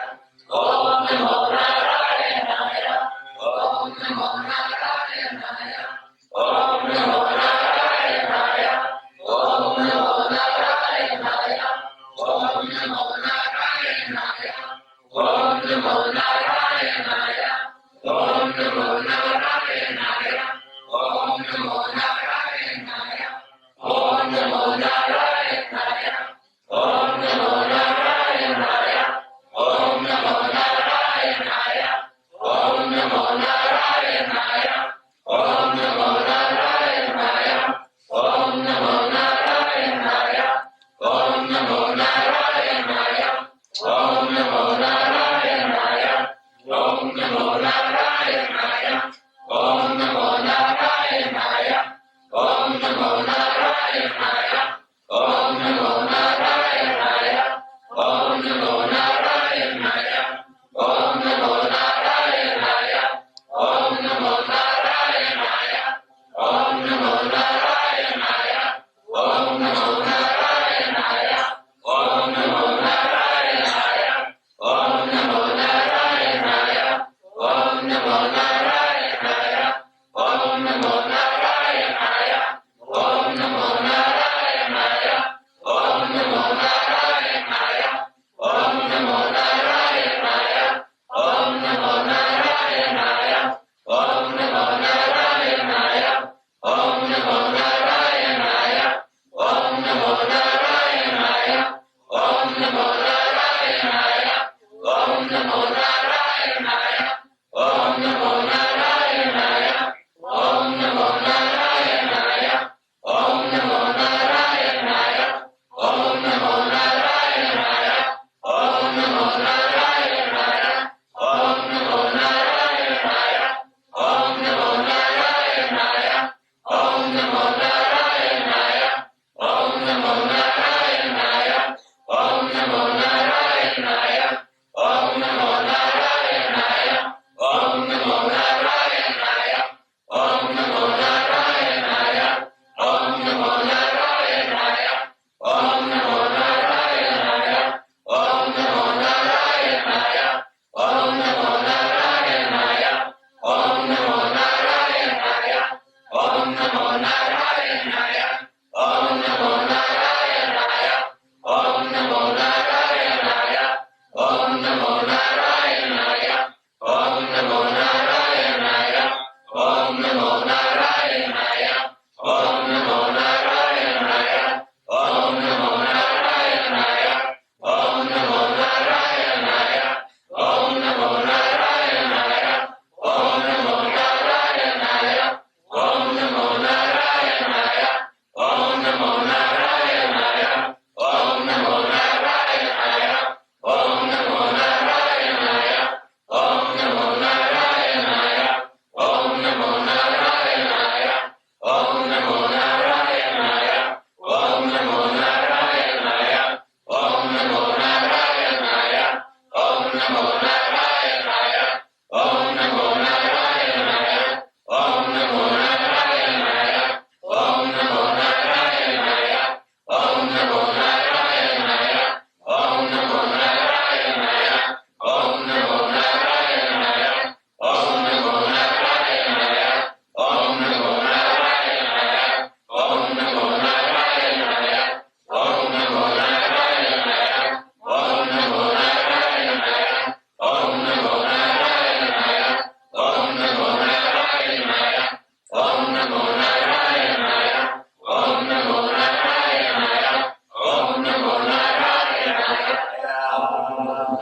Om Namo Narayanaya, Om Namo Narayanaya, Om Namo Narayanaya, Om Namo Narayanaya, Om Namo Narayanaya, Om Namo Narayanaya, Om Namo Narayanaya, Om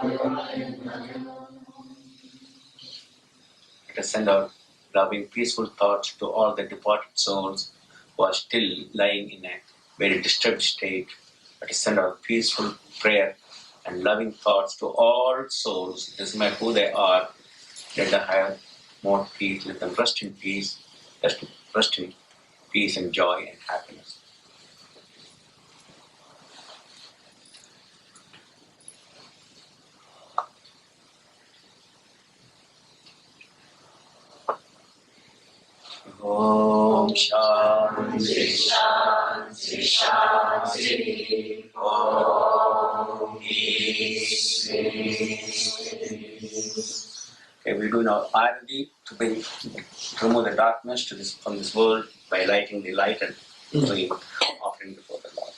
Let us send out loving, peaceful thoughts to all the departed souls who are still lying in a very disturbed state. Let us send out peaceful prayer and loving thoughts to all souls, doesn't matter who they are. Let them have more peace, let them rest in peace, rest in peace and joy and happiness. Om Shanti Shanti Shanti Om Peace. Okay, we do now Arati to remove the darkness from this world by lighting the light and doing offering before the Lord.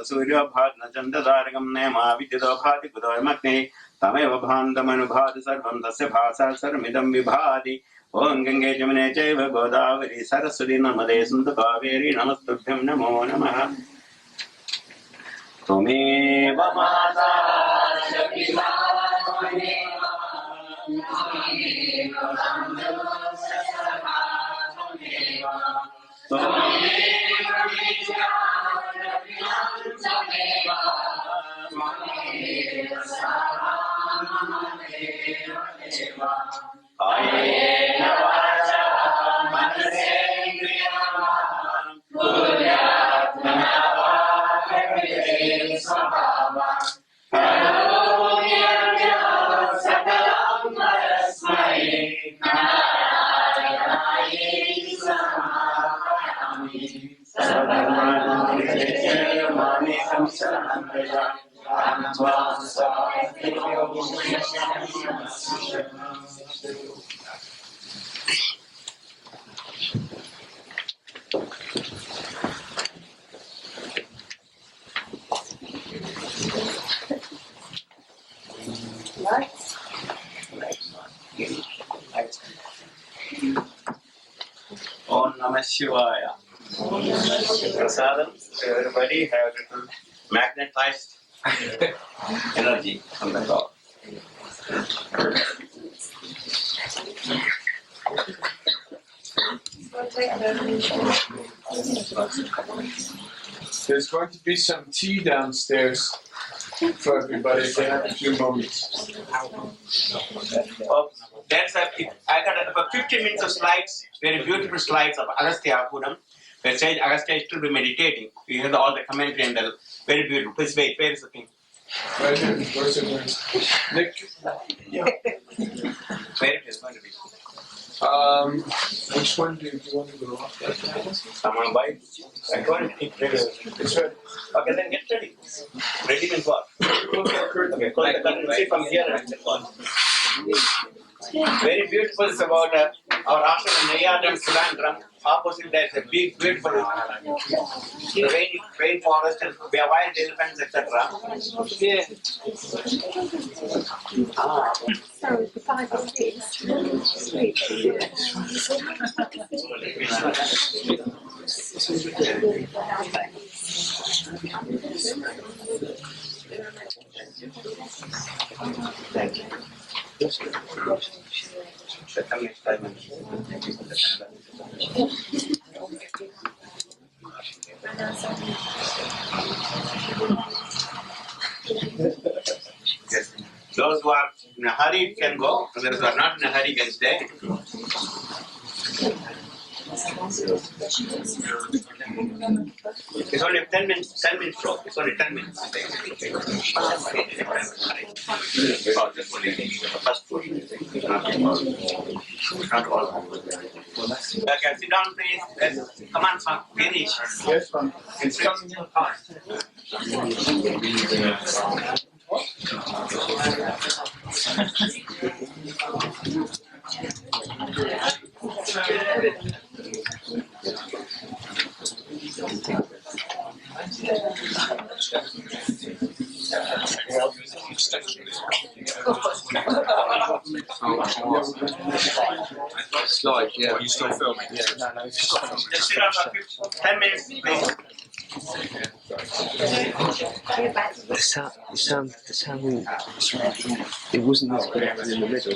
Surya-bhadna-chandadargam nema-vidyadabhati-kudoymakne tameva-bhandam-anubhadi sarvam tasya bhasa-sarmidam vibhadi Om Gange Jamune Chaiva Godavari Saraswati Namade Sindhu Kaveri Namastubhyam Namo Namaha Tumeva Mata Shakti-va Om Namah Shivaya. Prasadam, everybody have a little magnetized energy from the God. There's going to be some tea downstairs for everybody if they have a few moments. Oh, that's I got about 15 minutes of slides, very beautiful slides of Agastya Apudam. Where says Agastya is still be meditating. You hear all the commentary and the very beautiful. Please wait, where is the thing? Right here. Where's it going? Nick? Where it is going to be? Which one do you want to go off? Come on, boy. I told you. It's ready. Okay, then get ready. Ready means what? Okay, close the curtain, see from here and then what? Very beautiful. It's about our ashram in Nayadam, Sulandram. Opposite there's a big, beautiful rainforest and wild elephants, etc. Yeah. So the 5 or Yes. Those who are in a hurry can go, and those who are not in a hurry can stay. It's only 10 minutes show. It's only 10 minutes. Oh, just only the first portion. Not all. Okay, sit down please. Come on, son. Finish. Yes, ma'am. It's coming in time. Slide, yeah. Are you still filming? Yeah. No, Just sit down for 10 minutes, please. The sound, it wasn't as good as in the middle.